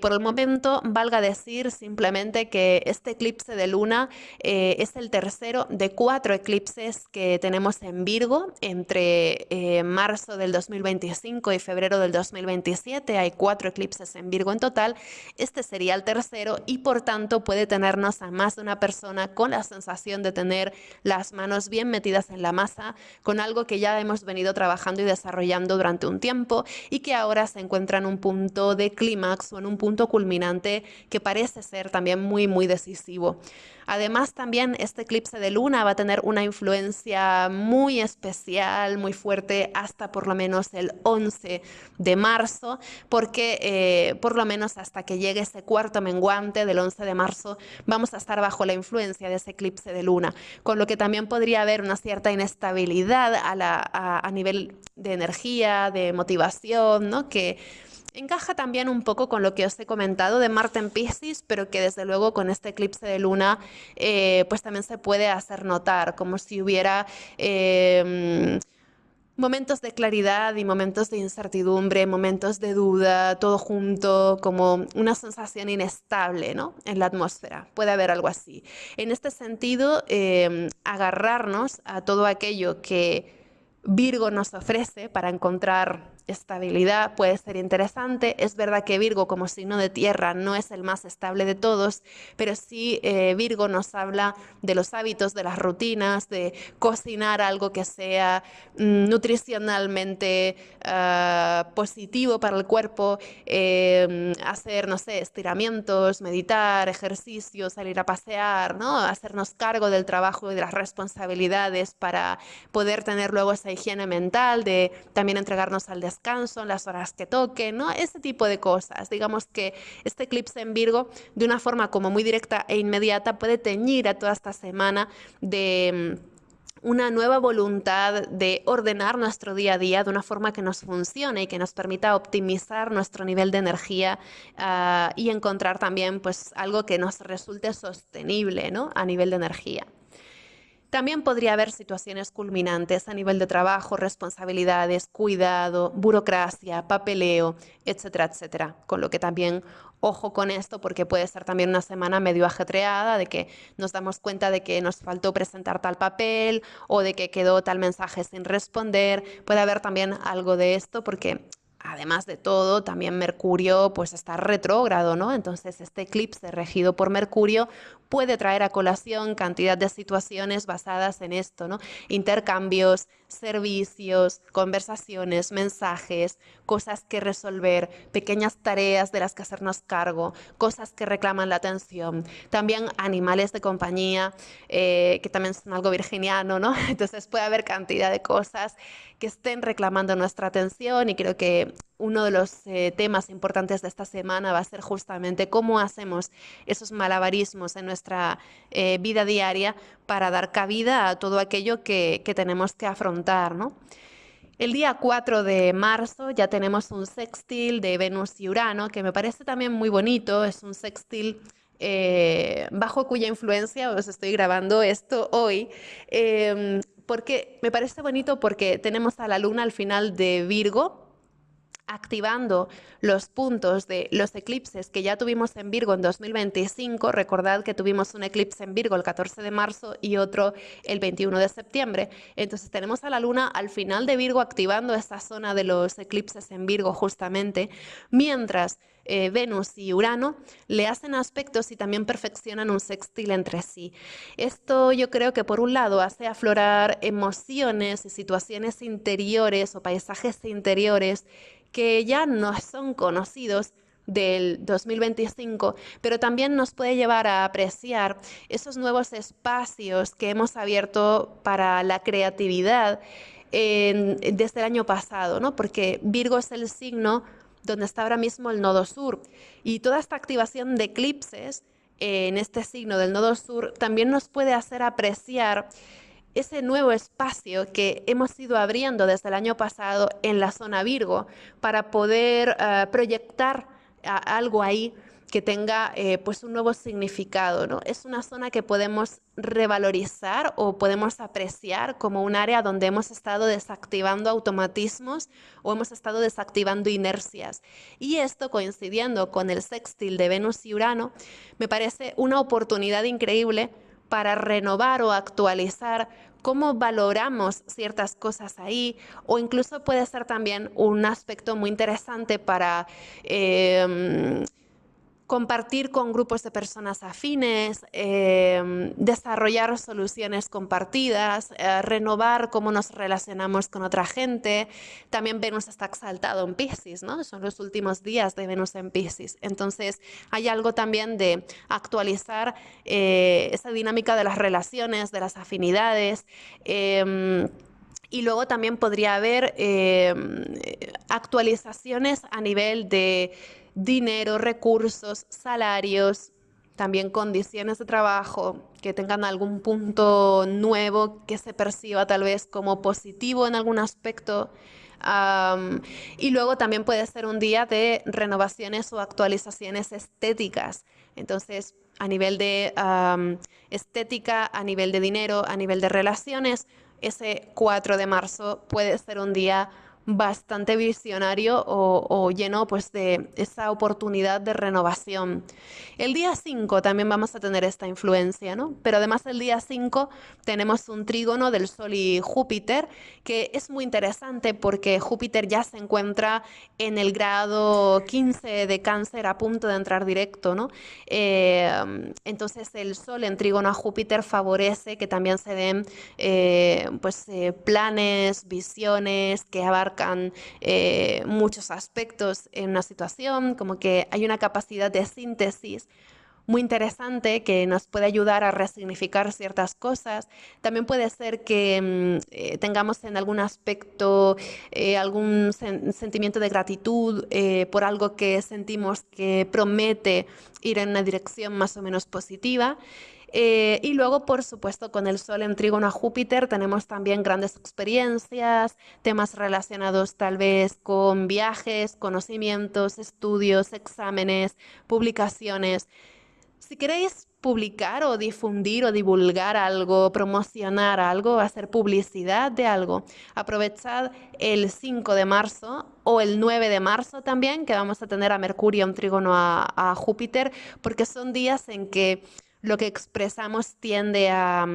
Por el momento, valga decir simplemente que este eclipse de luna es el tercero de 4 eclipses que tenemos en Virgo entre marzo del 2025 y febrero del 2027. Hay 4 eclipses en Virgo en total. Este sería el tercero y por tanto puede tenernos a más de una persona con la sensación de tener las manos bien metidas en la masa, con algo que ya hemos venido trabajando y desarrollando durante un tiempo y que ahora se encuentra en un punto de clímax o en un punto culminante que parece ser también muy, muy decisivo. Además, también este eclipse de luna va a tener una influencia muy especial, muy fuerte, hasta por lo menos el 11 de marzo, porque por lo menos hasta que llegue ese cuarto menguante del 11 de marzo, vamos a estar bajo la influencia de ese eclipse de luna, con lo que también podría haber una cierta inestabilidad a nivel de energía, de motivación, ¿no? Que encaja también un poco con lo que os he comentado de Marte en Piscis, pero que desde luego con este eclipse de luna pues también se puede hacer notar, como si hubiera momentos de claridad y momentos de incertidumbre, momentos de duda, todo junto, como una sensación inestable, ¿no? En la atmósfera. Puede haber algo así. En este sentido, agarrarnos a todo aquello que Virgo nos ofrece para encontrar estabilidad puede ser interesante. Es verdad que Virgo como signo de tierra no es el más estable de todos, pero sí Virgo nos habla de los hábitos, de las rutinas, de cocinar algo que sea nutricionalmente positivo para el cuerpo, hacer, no sé, estiramientos, meditar, ejercicio, salir a pasear, ¿no? Hacernos cargo del trabajo y de las responsabilidades para poder tener luego esa higiene mental, de también entregarnos al descanso en las horas que toquen, ¿no? Ese tipo de cosas. Digamos que este eclipse en Virgo, de una forma como muy directa e inmediata, puede teñir a toda esta semana de una nueva voluntad de ordenar nuestro día a día de una forma que nos funcione y que nos permita optimizar nuestro nivel de energía y encontrar también pues algo que nos resulte sostenible, ¿no? A nivel de energía. También podría haber situaciones culminantes a nivel de trabajo, responsabilidades, cuidado, burocracia, papeleo, etcétera, etcétera. Con lo que también ojo con esto porque puede ser también una semana medio ajetreada de que nos damos cuenta de que nos faltó presentar tal papel o de que quedó tal mensaje sin responder. Puede haber también algo de esto porque además de todo, también Mercurio pues está retrógrado, ¿no? Entonces este eclipse regido por Mercurio puede traer a colación cantidad de situaciones basadas en esto, ¿no? Intercambios, servicios, conversaciones, mensajes, cosas que resolver, pequeñas tareas de las que hacernos cargo, cosas que reclaman la atención. También animales de compañía, que también son algo virginiano, ¿no? Entonces puede haber cantidad de cosas que estén reclamando nuestra atención y creo que uno de los temas importantes de esta semana va a ser justamente cómo hacemos esos malabarismos en nuestra vida diaria para dar cabida a todo aquello que tenemos que afrontar, ¿no? El día 4 de marzo ya tenemos un sextil de Venus y Urano, que me parece también muy bonito. Es un sextil bajo cuya influencia os estoy grabando esto hoy, porque me parece bonito porque tenemos a la luna al final de Virgo, activando los puntos de los eclipses que ya tuvimos en Virgo en 2025. Recordad que tuvimos un eclipse en Virgo el 14 de marzo y otro el 21 de septiembre. Entonces tenemos a la luna al final de Virgo activando esta zona de los eclipses en Virgo justamente, mientras Venus y Urano le hacen aspectos y también perfeccionan un sextil entre sí. Esto yo creo que por un lado hace aflorar emociones y situaciones interiores o paisajes interiores que ya no son conocidos del 2025, pero también nos puede llevar a apreciar esos nuevos espacios que hemos abierto para la creatividad desde el año pasado, ¿no? Porque Virgo es el signo donde está ahora mismo el nodo sur y toda esta activación de eclipses en este signo del nodo sur también nos puede hacer apreciar ese nuevo espacio que hemos ido abriendo desde el año pasado en la zona Virgo para poder proyectar algo ahí que tenga pues un nuevo significado, ¿no? Es una zona que podemos revalorizar o podemos apreciar como un área donde hemos estado desactivando automatismos o hemos estado desactivando inercias. Y esto coincidiendo con el sextil de Venus y Urano, me parece una oportunidad increíble para renovar o actualizar cómo valoramos ciertas cosas ahí, o incluso puede ser también un aspecto muy interesante para compartir con grupos de personas afines, desarrollar soluciones compartidas, renovar cómo nos relacionamos con otra gente. También Venus está exaltado en Piscis, ¿no? Son los últimos días de Venus en Piscis. Entonces hay algo también de actualizar esa dinámica de las relaciones, de las afinidades. Y luego también podría haber actualizaciones a nivel de dinero, recursos, salarios, también condiciones de trabajo que tengan algún punto nuevo que se perciba tal vez como positivo en algún aspecto. Y luego también puede ser un día de renovaciones o actualizaciones estéticas. Entonces, a nivel de estética, a nivel de dinero, a nivel de relaciones, ese 4 de marzo puede ser un día bastante visionario o lleno pues de esa oportunidad de renovación. El día 5 también vamos a tener esta influencia, ¿no? Pero además el día 5 tenemos un trígono del Sol y Júpiter que es muy interesante porque Júpiter ya se encuentra en el grado 15 de Cáncer a punto de entrar directo, ¿no? Entonces el Sol en trígono a Júpiter favorece que también se den planes, visiones que abarcan muchos aspectos en una situación, como que hay una capacidad de síntesis muy interesante que nos puede ayudar a resignificar ciertas cosas. También puede ser que tengamos en algún aspecto algún sentimiento de gratitud por algo que sentimos que promete ir en una dirección más o menos positiva. Y luego, por supuesto, con el Sol en trígono a Júpiter tenemos también grandes experiencias, temas relacionados tal vez con viajes, conocimientos, estudios, exámenes, publicaciones. Si queréis publicar o difundir o divulgar algo, promocionar algo, hacer publicidad de algo, aprovechad el 5 de marzo o el 9 de marzo también, que vamos a tener a Mercurio en trígono a Júpiter, porque son días en que lo que expresamos tiende a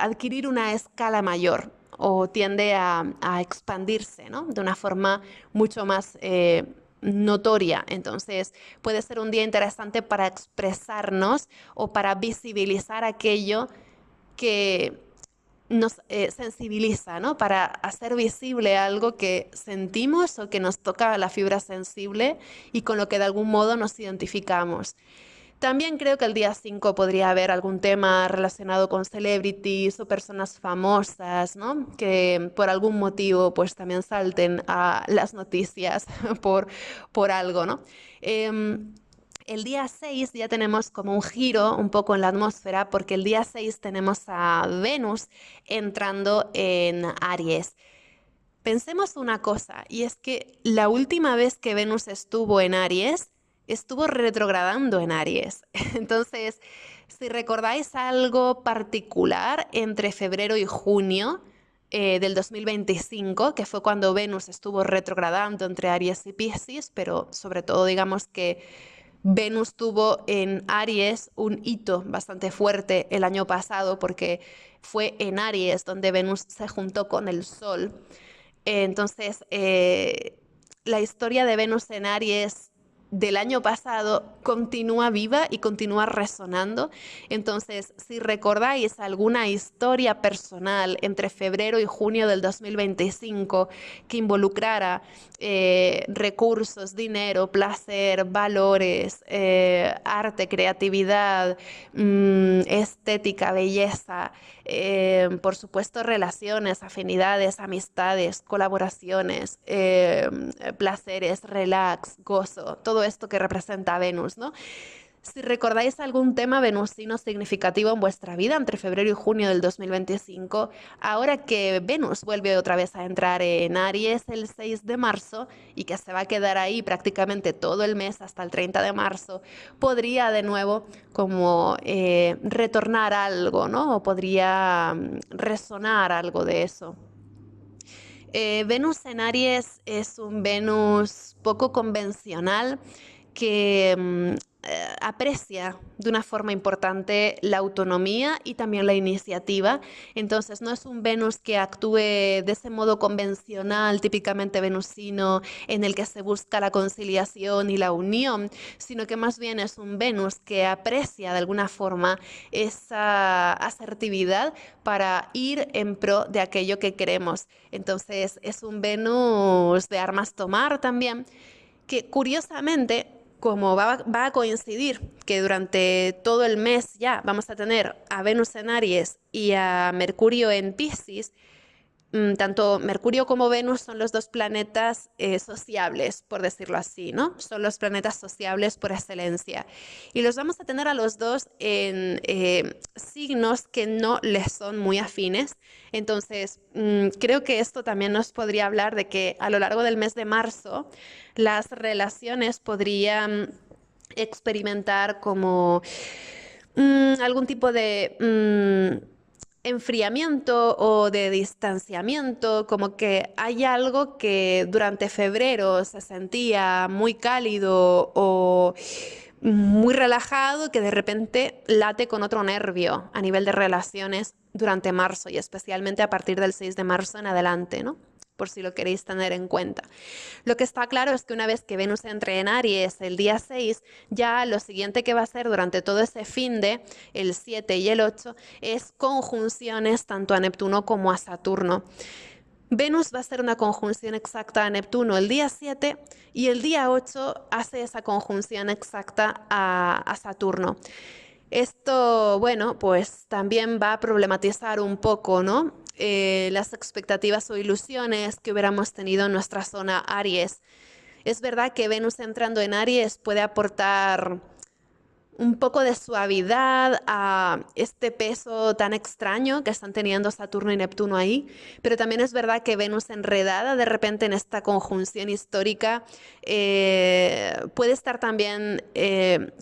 adquirir una escala mayor o tiende a expandirse, ¿no? De una forma mucho más notoria. Entonces, puede ser un día interesante para expresarnos o para visibilizar aquello que nos sensibiliza, ¿no? Para hacer visible algo que sentimos o que nos toca la fibra sensible y con lo que de algún modo nos identificamos. También creo que el día 5 podría haber algún tema relacionado con celebrities o personas famosas, ¿no? Que por algún motivo pues también salten a las noticias por algo, ¿no? El día 6 ya tenemos como un giro un poco en la atmósfera porque el día 6 tenemos a Venus entrando en Aries. Pensemos una cosa, y es que la última vez que Venus estuvo en Aries, estuvo retrogradando en Aries. Entonces, si recordáis algo particular entre febrero y junio del 2025, que fue cuando Venus estuvo retrogradando entre Aries y Piscis, pero sobre todo digamos que Venus tuvo en Aries un hito bastante fuerte el año pasado porque fue en Aries donde Venus se juntó con el Sol. Entonces, la historia de Venus en Aries del año pasado continúa viva y continúa resonando. Entonces, si recordáis alguna historia personal entre febrero y junio del 2025 que involucrara recursos, dinero, placer, valores, arte, creatividad, estética, belleza, por supuesto, relaciones, afinidades, amistades, colaboraciones, placeres, relax, gozo, todo esto que representa a Venus, ¿no? Si recordáis algún tema venusino significativo en vuestra vida entre febrero y junio del 2025, ahora que Venus vuelve otra vez a entrar en Aries el 6 de marzo y que se va a quedar ahí prácticamente todo el mes hasta el 30 de marzo, podría de nuevo como retornar algo, ¿no? O podría resonar algo de eso. Venus en Aries es un Venus poco convencional que aprecia de una forma importante la autonomía y también la iniciativa. Entonces no es un Venus que actúe de ese modo convencional, típicamente venusino, en el que se busca la conciliación y la unión, sino que más bien es un Venus que aprecia de alguna forma esa asertividad para ir en pro de aquello que queremos. Entonces es un Venus de armas tomar también, que curiosamente, como va a coincidir que durante todo el mes ya vamos a tener a Venus en Aries y a Mercurio en Piscis, tanto Mercurio como Venus son los dos planetas sociables, por decirlo así, ¿no? Son los planetas sociables por excelencia. Y los vamos a tener a los dos en signos que no les son muy afines. Entonces, creo que esto también nos podría hablar de que a lo largo del mes de marzo las relaciones podrían experimentar como algún tipo de enfriamiento o de distanciamiento, como que hay algo que durante febrero se sentía muy cálido o muy relajado que de repente late con otro nervio a nivel de relaciones durante marzo y especialmente a partir del 6 de marzo en adelante, ¿no? Por si lo queréis tener en cuenta. Lo que está claro es que una vez que Venus entre en Aries el día 6, ya lo siguiente que va a hacer durante todo ese finde, el 7 y el 8, es conjunciones tanto a Neptuno como a Saturno. Venus va a hacer una conjunción exacta a Neptuno el día 7 y el día 8 hace esa conjunción exacta a Saturno. Esto, bueno, pues también va a problematizar un poco, ¿no? Las expectativas o ilusiones que hubiéramos tenido en nuestra zona Aries. Es verdad que Venus entrando en Aries puede aportar un poco de suavidad a este peso tan extraño que están teniendo Saturno y Neptuno ahí, pero también es verdad que Venus enredada de repente en esta conjunción histórica puede estar también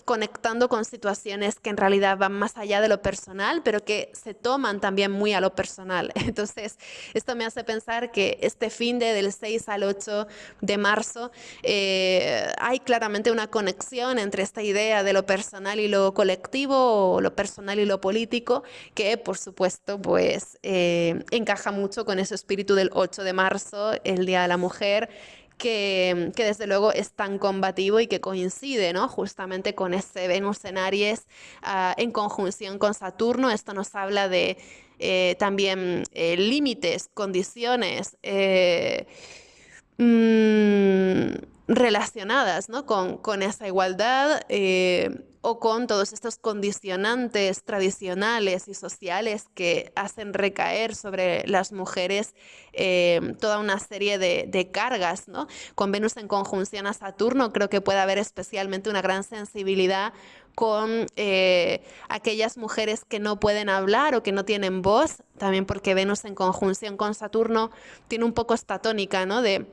conectando con situaciones que en realidad van más allá de lo personal, pero que se toman también muy a lo personal. Entonces, esto me hace pensar que este finde del 6 al 8 de marzo hay claramente una conexión entre esta idea de lo personal personal y lo colectivo, o lo personal y lo político, que por supuesto pues encaja mucho con ese espíritu del 8 de marzo, el Día de la Mujer, que desde luego es tan combativo y que coincide, ¿no?, justamente con ese Venus en Aries en conjunción con Saturno. Esto nos habla de también límites, condiciones mm, relacionadas, ¿no?, con esa igualdad o con todos estos condicionantes tradicionales y sociales que hacen recaer sobre las mujeres toda una serie de cargas, ¿no? Con Venus en conjunción a Saturno creo que puede haber especialmente una gran sensibilidad con aquellas mujeres que no pueden hablar o que no tienen voz, también porque Venus en conjunción con Saturno tiene un poco esta tónica, ¿no?, de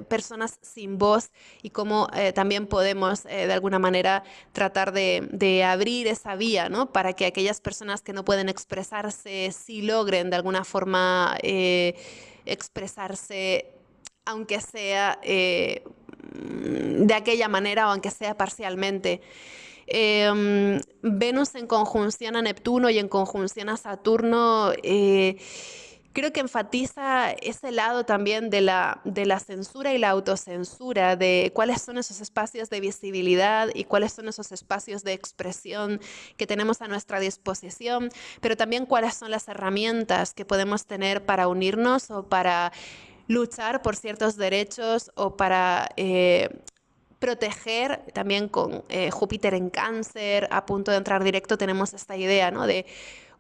personas sin voz, y cómo también podemos de alguna manera tratar de abrir esa vía, ¿no?, para que aquellas personas que no pueden expresarse sí logren de alguna forma expresarse, aunque sea de aquella manera o aunque sea parcialmente. Venus en conjunción a Neptuno y en conjunción a Saturno creo que enfatiza ese lado también de la censura y la autocensura, de cuáles son esos espacios de visibilidad y cuáles son esos espacios de expresión que tenemos a nuestra disposición, pero también cuáles son las herramientas que podemos tener para unirnos o para luchar por ciertos derechos o para proteger. También con Júpiter en Cáncer, a punto de entrar directo, tenemos esta idea, ¿no?, de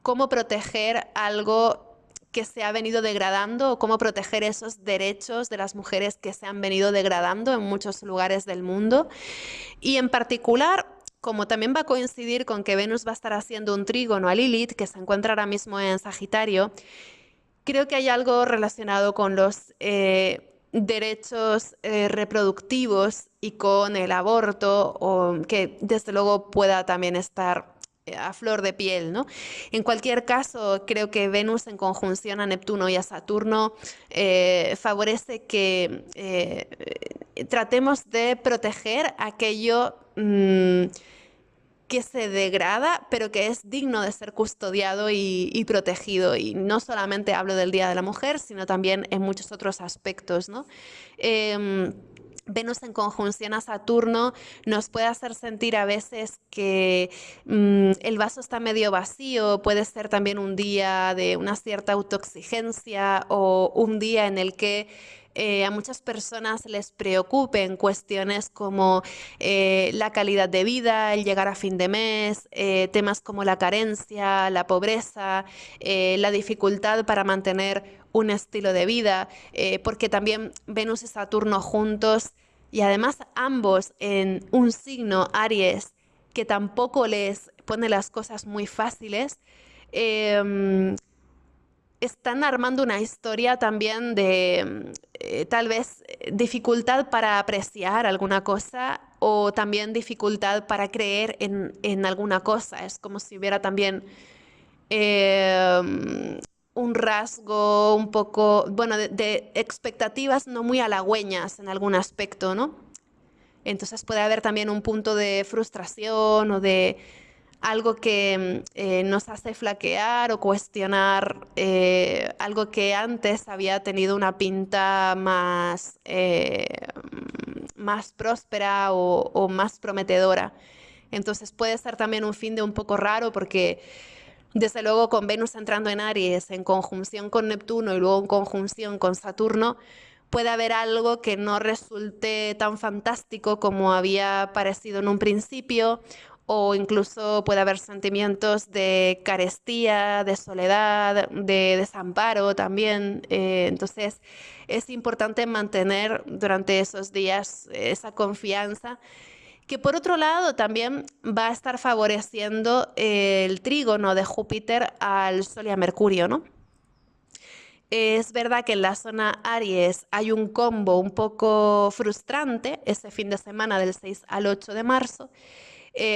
cómo proteger algo que se ha venido degradando, o cómo proteger esos derechos de las mujeres que se han venido degradando en muchos lugares del mundo. Y en particular, como también va a coincidir con que Venus va a estar haciendo un trígono a Lilith, que se encuentra ahora mismo en Sagitario, creo que hay algo relacionado con los derechos reproductivos y con el aborto, o que desde luego pueda también estar a flor de piel, ¿no? En cualquier caso, creo que Venus en conjunción a Neptuno y a Saturno favorece que tratemos de proteger aquello que se degrada, pero que es digno de ser custodiado y protegido. Y no solamente hablo del Día de la Mujer, sino también en muchos otros aspectos, ¿no? Venus en conjunción a Saturno nos puede hacer sentir a veces que el vaso está medio vacío. Puede ser también un día de una cierta autoexigencia, o un día en el que a muchas personas les preocupen cuestiones como la calidad de vida, el llegar a fin de mes, temas como la carencia, la pobreza, la dificultad para mantener un estilo de vida, porque también Venus y Saturno juntos, y además ambos en un signo, Aries, que tampoco les pone las cosas muy fáciles, están armando una historia también de tal vez dificultad para apreciar alguna cosa, o también dificultad para creer en alguna cosa. Es como si hubiera también un rasgo un poco, bueno, de expectativas no muy halagüeñas en algún aspecto, ¿no? Entonces puede haber también un punto de frustración o de algo que nos hace flaquear o cuestionar algo que antes había tenido una pinta más próspera o más prometedora. Entonces puede ser también un fin de un poco raro, porque desde luego con Venus entrando en Aries en conjunción con Neptuno y luego en conjunción con Saturno, puede haber algo que no resulte tan fantástico como había parecido en un principio, o incluso puede haber sentimientos de carestía, de soledad, de desamparo también. Entonces es importante mantener durante esos días esa confianza, que por otro lado también va a estar favoreciendo el trígono de Júpiter al Sol y a Mercurio, ¿no? Es verdad que en la zona Aries hay un combo un poco frustrante ese fin de semana del 6 al 8 de marzo.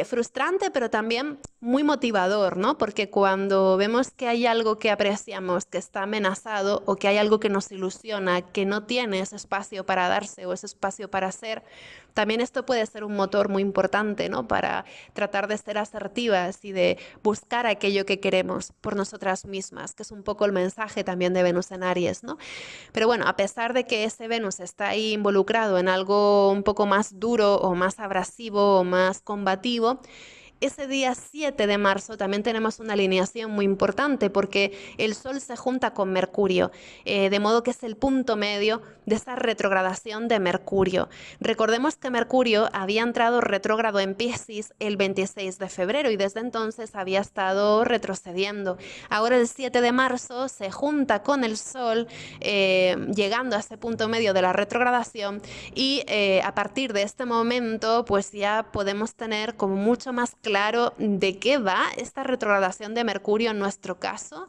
Frustrante, pero también muy motivador, ¿no? Porque cuando vemos que hay algo que apreciamos que está amenazado, o que hay algo que nos ilusiona que no tiene ese espacio para darse o ese espacio para ser, También esto puede ser un motor muy importante, ¿no? Para tratar de ser asertivas y de buscar aquello que queremos por nosotras mismas, que es un poco el mensaje también de Venus en Aries, ¿no? Pero bueno, a pesar de que ese Venus está ahí involucrado en algo un poco más duro o más abrasivo o más combativo, ese día 7 de marzo también tenemos una alineación muy importante porque el Sol se junta con Mercurio, de modo que es el punto medio de esa retrogradación de Mercurio. Recordemos que Mercurio había entrado retrógrado en Piscis el 26 de febrero y desde entonces había estado retrocediendo. Ahora el 7 de marzo se junta con el Sol, llegando a ese punto medio de la retrogradación y a partir de este momento pues ya podemos tener como mucho más claro de qué va esta retrogradación de Mercurio en nuestro caso,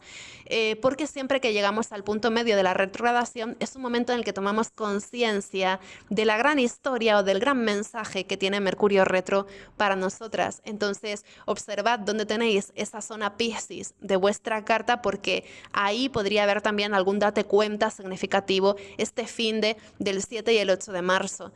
porque siempre que llegamos al punto medio de la retrogradación es un momento en el que tomamos conciencia de la gran historia o del gran mensaje que tiene Mercurio retro para nosotras. Entonces observad dónde tenéis esa zona Piscis de vuestra carta, porque ahí podría haber también algún date cuenta significativo este fin del 7 y el 8 de marzo.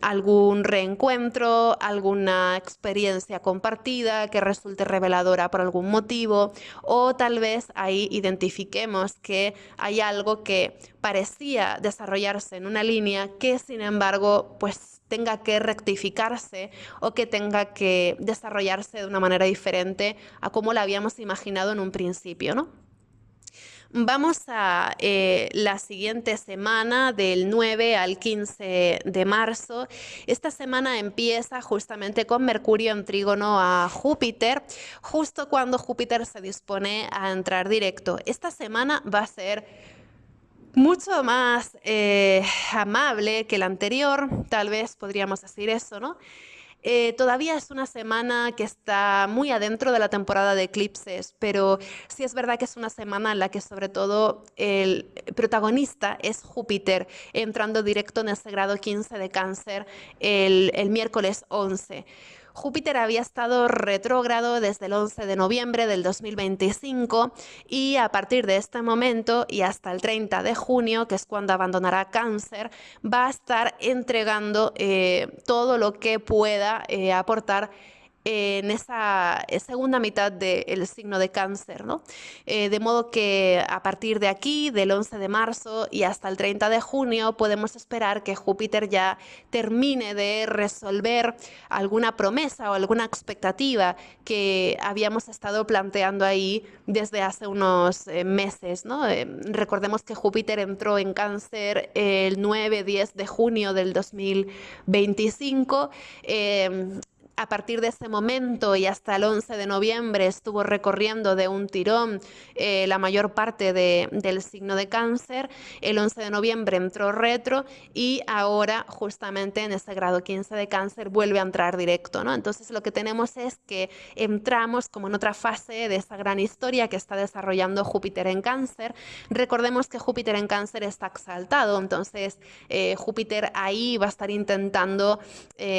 Algún reencuentro, alguna experiencia compartida que resulte reveladora por algún motivo, o tal vez ahí identifiquemos que hay algo que parecía desarrollarse en una línea que sin embargo pues tenga que rectificarse o que tenga que desarrollarse de una manera diferente a como la habíamos imaginado en un principio, ¿no? Vamos a la siguiente semana, del 9 al 15 de marzo. Esta semana empieza justamente con Mercurio en trígono a Júpiter, justo cuando Júpiter se dispone a entrar directo. Esta semana va a ser mucho más amable que la anterior, tal vez podríamos decir eso, ¿no? Todavía es una semana que está muy adentro de la temporada de eclipses, pero sí es verdad que es una semana en la que sobre todo el protagonista es Júpiter, entrando directo en ese grado 15 de Cáncer el miércoles 11. Júpiter había estado retrógrado desde el 11 de noviembre del 2025 y a partir de este momento y hasta el 30 de junio, que es cuando abandonará Cáncer, va a estar entregando todo lo que pueda aportar en esa segunda mitad del signo de Cáncer, ¿no? De modo que a partir de aquí, del 11 de marzo y hasta el 30 de junio, podemos esperar que Júpiter ya termine de resolver alguna promesa o alguna expectativa que habíamos estado planteando ahí desde hace unos meses, ¿no? Recordemos que Júpiter entró en Cáncer el 9-10 de junio del 2025. A partir de ese momento y hasta el 11 de noviembre estuvo recorriendo de un tirón la mayor parte del signo de Cáncer. El 11 de noviembre entró retro y ahora justamente en ese grado 15 de Cáncer vuelve a entrar directo, ¿no? Entonces lo que tenemos es que entramos como en otra fase de esa gran historia que está desarrollando Júpiter en Cáncer. Recordemos que Júpiter en Cáncer está exaltado, entonces Júpiter ahí va a estar intentando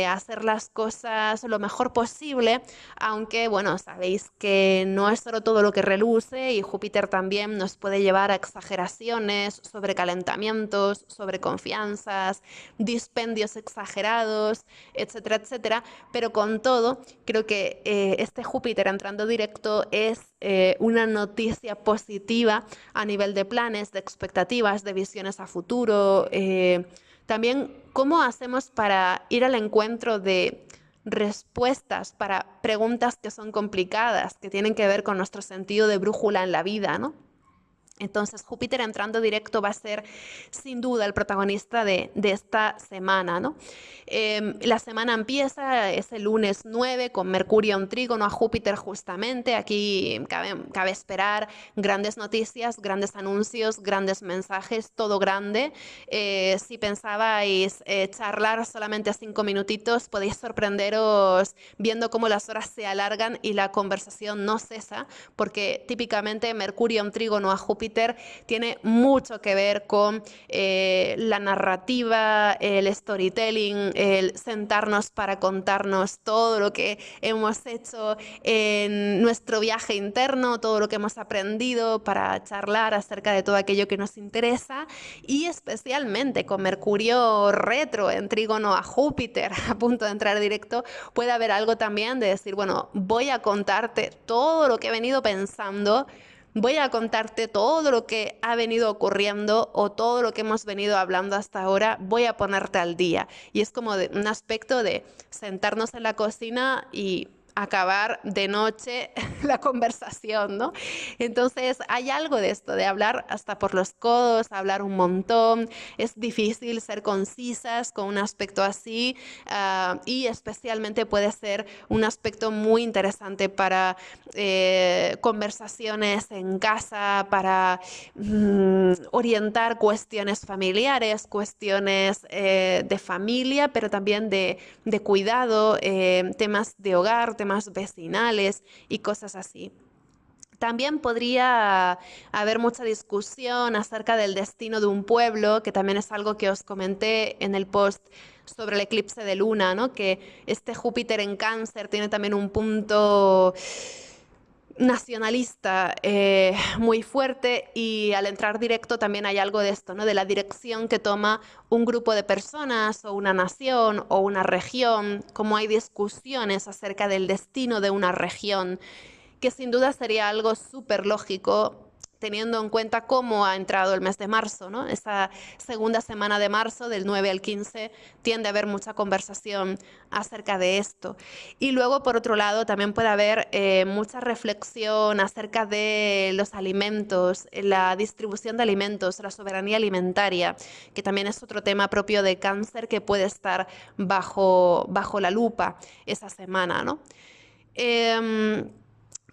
hacer las cosas lo mejor posible, aunque bueno, sabéis que no es solo todo lo que reluce y Júpiter también nos puede llevar a exageraciones, sobrecalentamientos, sobreconfianzas, dispendios exagerados, etcétera, etcétera, pero con todo creo que este Júpiter entrando directo es una noticia positiva a nivel de planes, de expectativas, de visiones a futuro. También, ¿cómo hacemos para ir al encuentro de respuestas para preguntas que son complicadas, que tienen que ver con nuestro sentido de brújula en la vida, ¿no? Entonces Júpiter entrando directo va a ser sin duda el protagonista de esta semana, ¿no? La semana empieza, es el lunes 9 con Mercurio en trígono a Júpiter justamente. Aquí cabe esperar grandes noticias, grandes anuncios, grandes mensajes, todo grande. Si pensabais charlar solamente 5 minutitos, podéis sorprenderos viendo cómo las horas se alargan y la conversación no cesa, porque típicamente Mercurio en trígono a Júpiter Júpiter tiene mucho que ver con la narrativa, el storytelling, el sentarnos para contarnos todo lo que hemos hecho en nuestro viaje interno, todo lo que hemos aprendido para charlar acerca de todo aquello que nos interesa, y especialmente con Mercurio retro en trígono a Júpiter a punto de entrar directo, puede haber algo también de decir, bueno, voy a contarte todo lo que he venido pensando, voy a contarte todo lo que ha venido ocurriendo o todo lo que hemos venido hablando hasta ahora, voy a ponerte al día. Y es como un aspecto de sentarnos en la cocina y acabar de noche la conversación, ¿no? Entonces hay algo de esto, de hablar hasta por los codos, hablar un montón. Es difícil ser concisas con un aspecto así, y especialmente puede ser un aspecto muy interesante para conversaciones en casa, para orientar cuestiones familiares, cuestiones de familia, pero también de cuidado, temas de hogar, temas vecinales y cosas así. También podría haber mucha discusión acerca del destino de un pueblo, que también es algo que os comenté en el post sobre el eclipse de luna, ¿no? Que este Júpiter en Cáncer tiene también un punto nacionalista muy fuerte, y al entrar directo también hay algo de esto, ¿no? De la dirección que toma un grupo de personas o una nación o una región, como hay discusiones acerca del destino de una región, que sin duda sería algo súper lógico teniendo en cuenta cómo ha entrado el mes de marzo, ¿no? Esa segunda semana de marzo, del 9 al 15, tiende a haber mucha conversación acerca de esto. Y luego, por otro lado, también puede haber mucha reflexión acerca de los alimentos, la distribución de alimentos, la soberanía alimentaria, que también es otro tema propio de Cáncer que puede estar bajo la lupa esa semana, ¿no?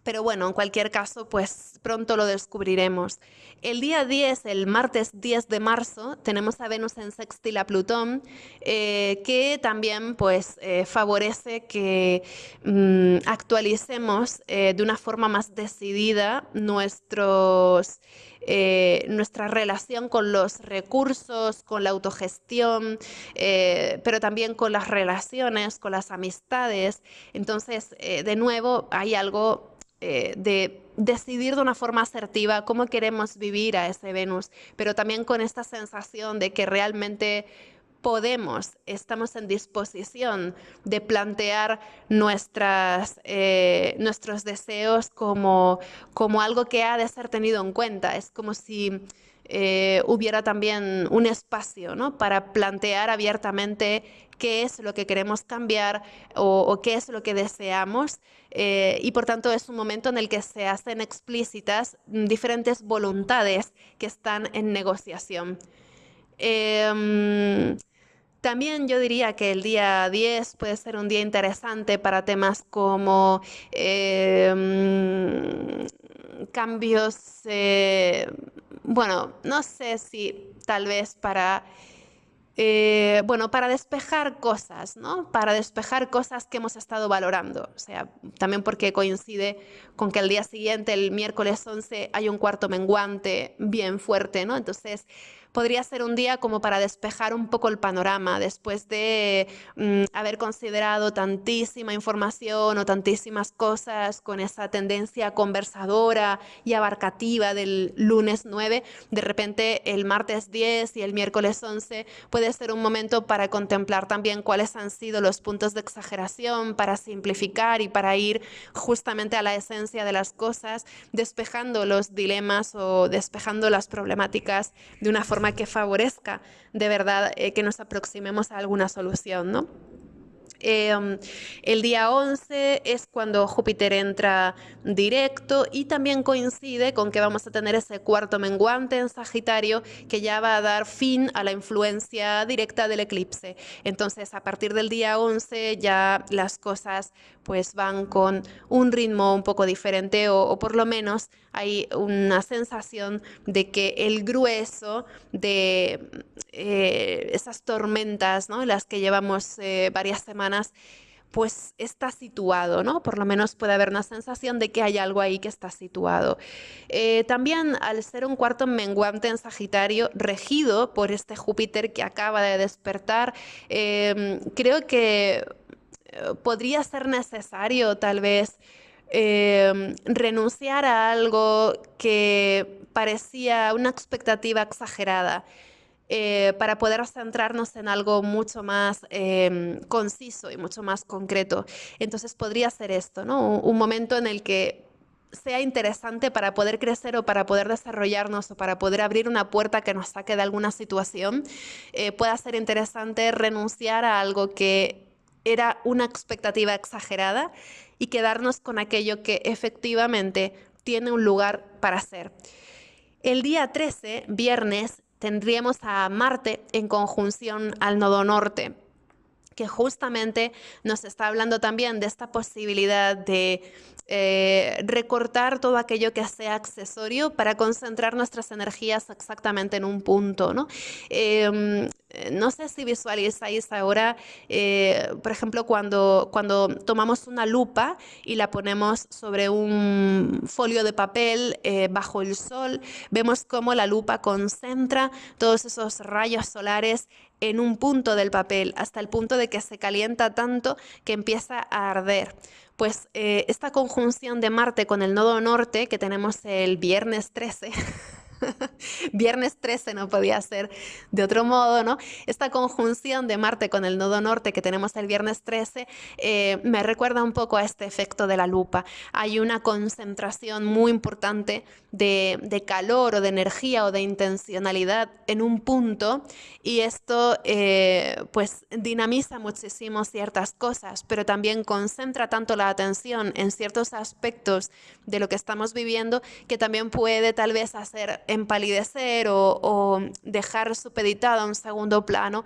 Pero bueno, en cualquier caso, pues pronto lo descubriremos. El día 10, el martes 10 de marzo, tenemos a Venus en sextil a Plutón, que también pues favorece que actualicemos de una forma más decidida nuestra relación con los recursos, con la autogestión, pero también con las relaciones, con las amistades. Entonces, de nuevo, hay algo de decidir de una forma asertiva cómo queremos vivir a ese Venus, pero también con esta sensación de que realmente estamos en disposición de plantear nuestros deseos como algo que ha de ser tenido en cuenta. Es como si hubiera también un espacio, ¿no? Para plantear abiertamente qué es lo que queremos cambiar o qué es lo que deseamos, y por tanto es un momento en el que se hacen explícitas diferentes voluntades que están en negociación. También yo diría que el día 10 puede ser un día interesante para temas como cambios, bueno, no sé si tal vez bueno, para despejar cosas, ¿no? Para despejar cosas que hemos estado valorando. O sea, también porque coincide con que al día siguiente, el miércoles 11, hay un cuarto menguante bien fuerte, ¿no? Entonces, podría ser un día como para despejar un poco el panorama después de haber considerado tantísima información o tantísimas cosas con esa tendencia conversadora y abarcativa del lunes 9. De repente, el martes 10 y el miércoles 11 puede ser un momento para contemplar también cuáles han sido los puntos de exageración, para simplificar y para ir justamente a la esencia de las cosas, despejando los dilemas o despejando las problemáticas de una forma que favorezca de verdad que nos aproximemos a alguna solución, ¿no? El día 11 es cuando Júpiter entra directo, y también coincide con que vamos a tener ese cuarto menguante en Sagitario que ya va a dar fin a la influencia directa del eclipse. Entonces, a partir del día 11 ya las cosas pues van con un ritmo un poco diferente, o por lo menos hay una sensación de que el grueso de esas tormentas, ¿no?, las que llevamos varias semanas, pues está situado, ¿no? Por lo menos puede haber una sensación de que hay algo ahí que está situado. También al ser un cuarto menguante en Sagitario, regido por este Júpiter que acaba de despertar, creo que podría ser necesario tal vez renunciar a algo que parecía una expectativa exagerada para poder centrarnos en algo mucho más conciso y mucho más concreto. Entonces podría ser esto, ¿no? Un momento en el que sea interesante para poder crecer o para poder desarrollarnos o para poder abrir una puerta que nos saque de alguna situación, pueda ser interesante renunciar a algo que era una expectativa exagerada y quedarnos con aquello que efectivamente tiene un lugar para ser. El día 13, viernes, tendríamos a Marte en conjunción al nodo norte, que justamente nos está hablando también de esta posibilidad de recortar todo aquello que sea accesorio para concentrar nuestras energías exactamente en un punto, ¿no? No sé si visualizáis ahora, por ejemplo, cuando tomamos una lupa y la ponemos sobre un folio de papel bajo el sol, vemos cómo la lupa concentra todos esos rayos solares en un punto del papel, hasta el punto de que se calienta tanto que empieza a arder. Pues esta conjunción de Marte con el nodo norte que tenemos el viernes 13, viernes 13 no podía ser de otro modo, ¿no? Esta conjunción de Marte con el nodo norte que tenemos el viernes 13 me recuerda un poco a este efecto de la lupa. Hay una concentración muy importante de calor o de energía o de intencionalidad en un punto y esto pues dinamiza muchísimo ciertas cosas, pero también concentra tanto la atención en ciertos aspectos de lo que estamos viviendo que también puede tal vez hacer empalidecer o dejar supeditado a un segundo plano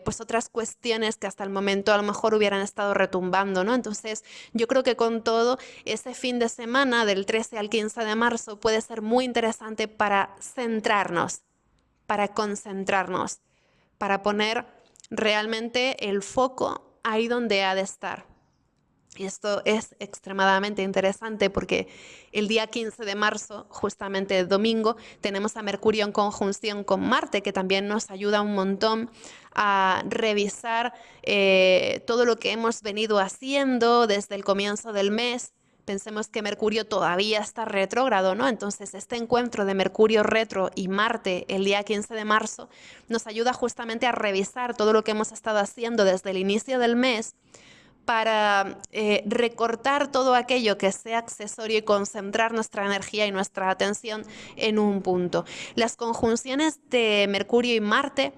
pues otras cuestiones que hasta el momento a lo mejor hubieran estado retumbando, ¿no? Entonces yo creo que con todo ese fin de semana del 13 al 15 de marzo puede ser muy interesante para centrarnos, para concentrarnos, para poner realmente el foco ahí donde ha de estar. Y esto es extremadamente interesante porque el día 15 de marzo, justamente el domingo, tenemos a Mercurio en conjunción con Marte, que también nos ayuda un montón a revisar todo lo que hemos venido haciendo desde el comienzo del mes. Pensemos que Mercurio todavía está retrógrado, ¿no? Entonces, este encuentro de Mercurio retro y Marte el día 15 de marzo nos ayuda justamente a revisar todo lo que hemos estado haciendo desde el inicio del mes para recortar todo aquello que sea accesorio y concentrar nuestra energía y nuestra atención en un punto. Las conjunciones de Mercurio y Marte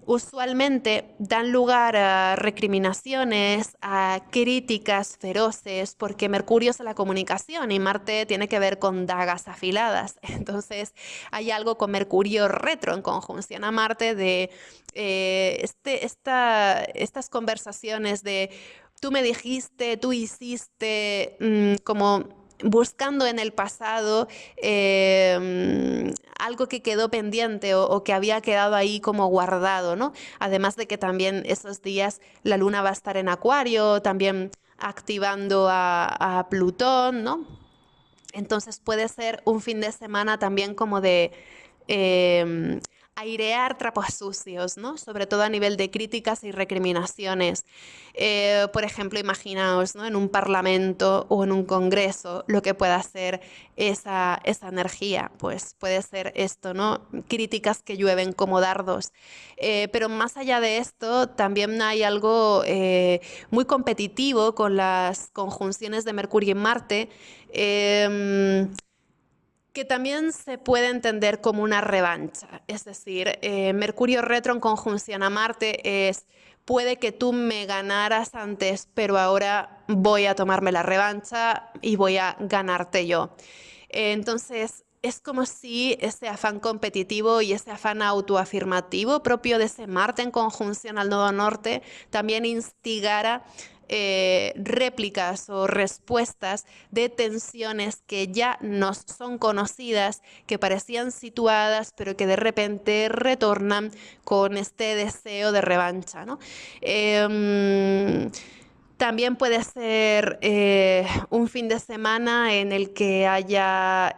usualmente dan lugar a recriminaciones, a críticas feroces, porque Mercurio es la comunicación y Marte tiene que ver con dagas afiladas. Entonces hay algo con Mercurio retro en conjunción a Marte de estas conversaciones de tú me dijiste, tú hiciste, como buscando en el pasado algo que quedó pendiente o que había quedado ahí como guardado, ¿no? Además de que también esos días la luna va a estar en Acuario, también activando a Plutón, ¿no? Entonces puede ser un fin de semana también como de eh, airear trapos sucios, ¿no? Sobre todo a nivel de críticas y recriminaciones. Por ejemplo, imaginaos, ¿no? En un parlamento o en un congreso lo que pueda ser esa energía, pues puede ser esto, ¿no? Críticas que llueven como dardos. Pero más allá de esto, también hay algo muy competitivo con las conjunciones de Mercurio y Marte, que también se puede entender como una revancha. Es decir, Mercurio retro en conjunción a Marte es, puede que tú me ganaras antes, pero ahora voy a tomarme la revancha y voy a ganarte yo. Entonces, es como si ese afán competitivo y ese afán autoafirmativo propio de ese Marte en conjunción al nodo norte también instigara réplicas o respuestas de tensiones que ya nos son conocidas, que parecían situadas, pero que de repente retornan con este deseo de revancha, ¿no? También puede ser un fin de semana en el que haya,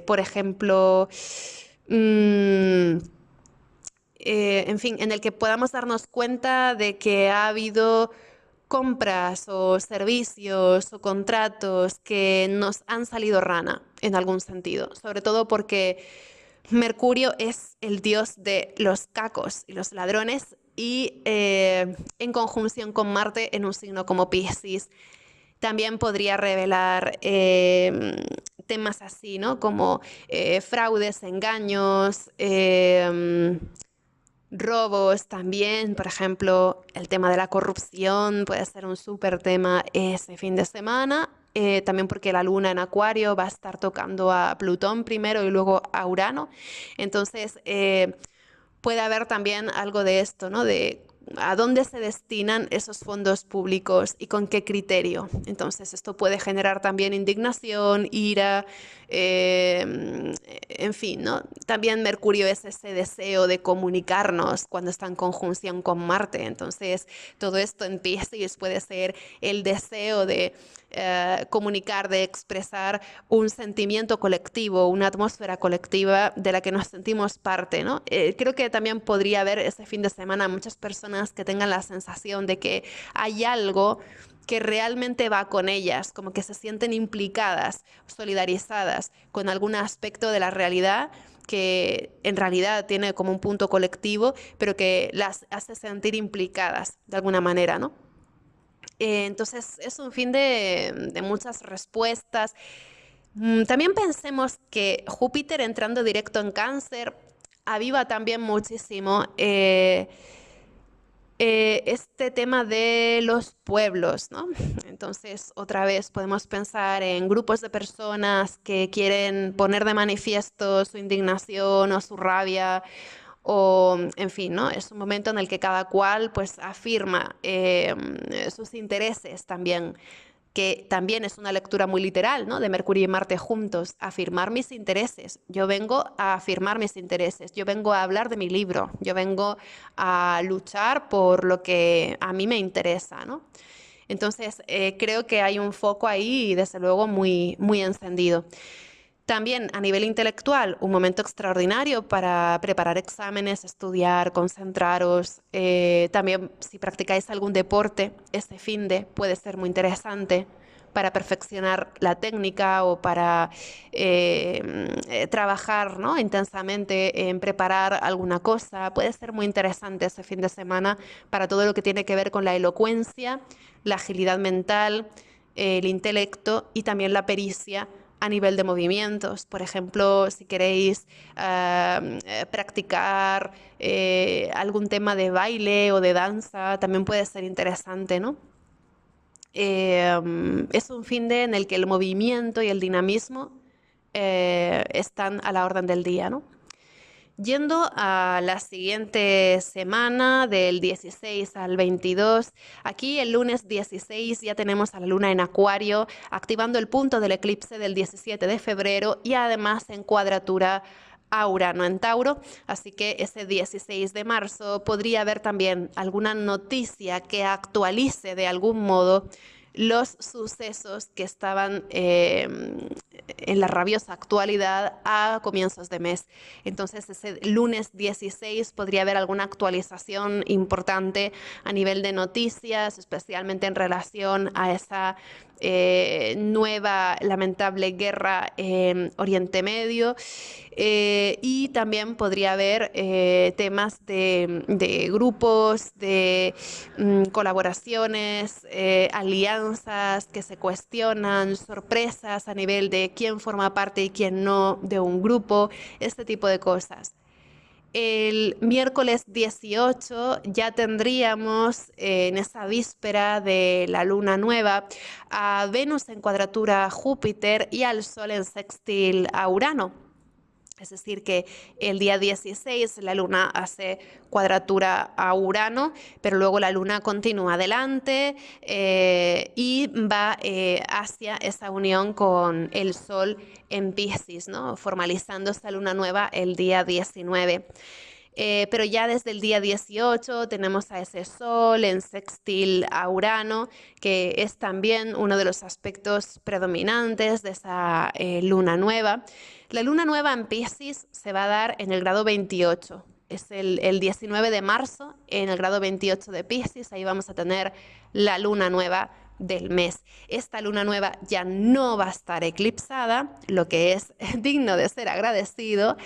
por ejemplo, mm, en fin, en el que podamos darnos cuenta de que ha habido compras o servicios o contratos que nos han salido rana en algún sentido, sobre todo porque Mercurio es el dios de los cacos y los ladrones y en conjunción con Marte en un signo como Piscis también podría revelar temas así, ¿no? Como fraudes, engaños, robos también, por ejemplo, el tema de la corrupción puede ser un súper tema ese fin de semana. También porque la luna en Acuario va a estar tocando a Plutón primero y luego a Urano. Entonces, puede haber también algo de esto, ¿no? De a dónde se destinan esos fondos públicos y con qué criterio. Entonces, esto puede generar también indignación, ira, en fin, ¿no? También Mercurio es ese deseo de comunicarnos cuando está en conjunción con Marte. Entonces, todo esto en Piscis puede ser el deseo de comunicar, de expresar un sentimiento colectivo, una atmósfera colectiva de la que nos sentimos parte, ¿no? Creo que también podría haber ese fin de semana muchas personas que tengan la sensación de que hay algo que realmente va con ellas, como que se sienten implicadas, solidarizadas con algún aspecto de la realidad que en realidad tiene como un punto colectivo, pero que las hace sentir implicadas de alguna manera, ¿no? Entonces es un fin de muchas respuestas. También pensemos que Júpiter entrando directo en Cáncer aviva también muchísimo este tema de los pueblos, ¿no? Entonces, otra vez podemos pensar en grupos de personas que quieren poner de manifiesto su indignación o su rabia o, en fin, ¿no? Es un momento en el que cada cual pues afirma sus intereses también, que también es una lectura muy literal, ¿no? De Mercurio y Marte juntos, afirmar mis intereses. Yo vengo a afirmar mis intereses, yo vengo a hablar de mi libro, yo vengo a luchar por lo que a mí me interesa, ¿no? Entonces, creo que hay un foco ahí, desde luego, muy, muy encendido. También a nivel intelectual, un momento extraordinario para preparar exámenes, estudiar, concentraros. También si practicáis algún deporte, este finde puede ser muy interesante para perfeccionar la técnica o para trabajar, ¿no? intensamente en preparar alguna cosa. Puede ser muy interesante ese fin de semana para todo lo que tiene que ver con la elocuencia, la agilidad mental, el intelecto y también la pericia a nivel de movimientos. Por ejemplo, si queréis practicar algún tema de baile o de danza, también puede ser interesante, ¿no? Es un finde en el que el movimiento y el dinamismo están a la orden del día, ¿no? Yendo a la siguiente semana, del 16 al 22, aquí el lunes 16 ya tenemos a la luna en Acuario, activando el punto del eclipse del 17 de febrero y además en cuadratura a Urano en Tauro, así que ese 16 de marzo podría haber también alguna noticia que actualice de algún modo los sucesos que estaban en la rabiosa actualidad a comienzos de mes. Entonces, ese lunes 16 podría haber alguna actualización importante a nivel de noticias, especialmente en relación a esa nueva lamentable guerra en Oriente Medio. Y también podría haber temas de grupos, de colaboraciones, alianzas que se cuestionan, sorpresas a nivel de quién forma parte y quién no de un grupo, este tipo de cosas. El miércoles 18 ya tendríamos en esa víspera de la luna nueva a Venus en cuadratura a Júpiter y al Sol en sextil a Urano. Es decir, que el día 16 la luna hace cuadratura a Urano, pero luego la luna continúa adelante y va hacia esa unión con el Sol en Piscis, ¿no? Formalizando esta luna nueva el día 19. Pero ya desde el día 18 tenemos a ese Sol en sextil a Urano, que es también uno de los aspectos predominantes de esa luna nueva. La luna nueva en Piscis se va a dar en el grado 28. Es el 19 de marzo en el grado 28 de Piscis. Ahí vamos a tener la luna nueva del mes. Esta luna nueva ya no va a estar eclipsada, lo que es digno de ser agradecido,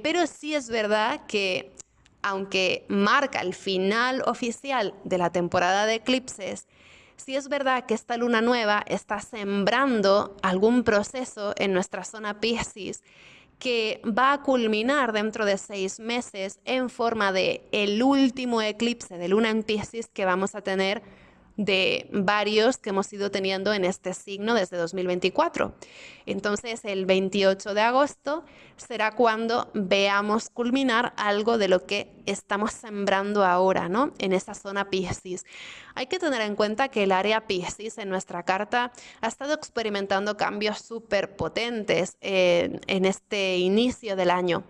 pero sí es verdad que aunque marca el final oficial de la temporada de eclipses, sí es verdad que esta luna nueva está sembrando algún proceso en nuestra zona Piscis que va a culminar dentro de 6 meses en forma de el último eclipse de luna en Piscis que vamos a tener de varios que hemos ido teniendo en este signo desde 2024. Entonces, el 28 de agosto será cuando veamos culminar algo de lo que estamos sembrando ahora, ¿no? En esa zona Piscis. Hay que tener en cuenta que el área Piscis en nuestra carta ha estado experimentando cambios súper potentes en este inicio del año,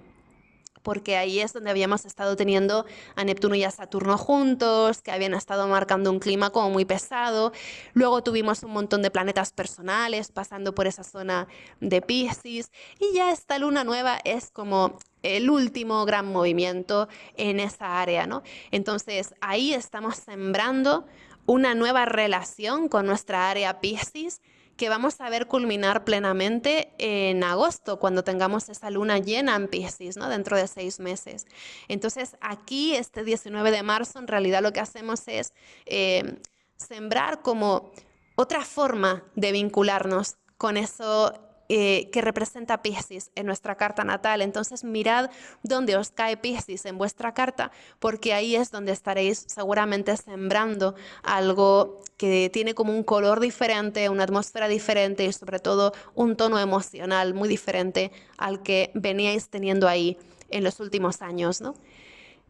porque ahí es donde habíamos estado teniendo a Neptuno y a Saturno juntos, que habían estado marcando un clima como muy pesado. Luego tuvimos un montón de planetas personales pasando por esa zona de Piscis, y ya esta luna nueva es como el último gran movimiento en esa área, ¿no? Entonces ahí estamos sembrando una nueva relación con nuestra área Piscis, que vamos a ver culminar plenamente en agosto, cuando tengamos esa luna llena en Piscis, ¿no? Dentro de 6 meses. Entonces, aquí, este 19 de marzo, en realidad lo que hacemos es sembrar como otra forma de vincularnos con eso que representa Piscis en nuestra carta natal. Entonces mirad dónde os cae Piscis en vuestra carta, porque ahí es donde estaréis seguramente sembrando algo que tiene como un color diferente, una atmósfera diferente y sobre todo un tono emocional muy diferente al que veníais teniendo ahí en los últimos años, ¿no?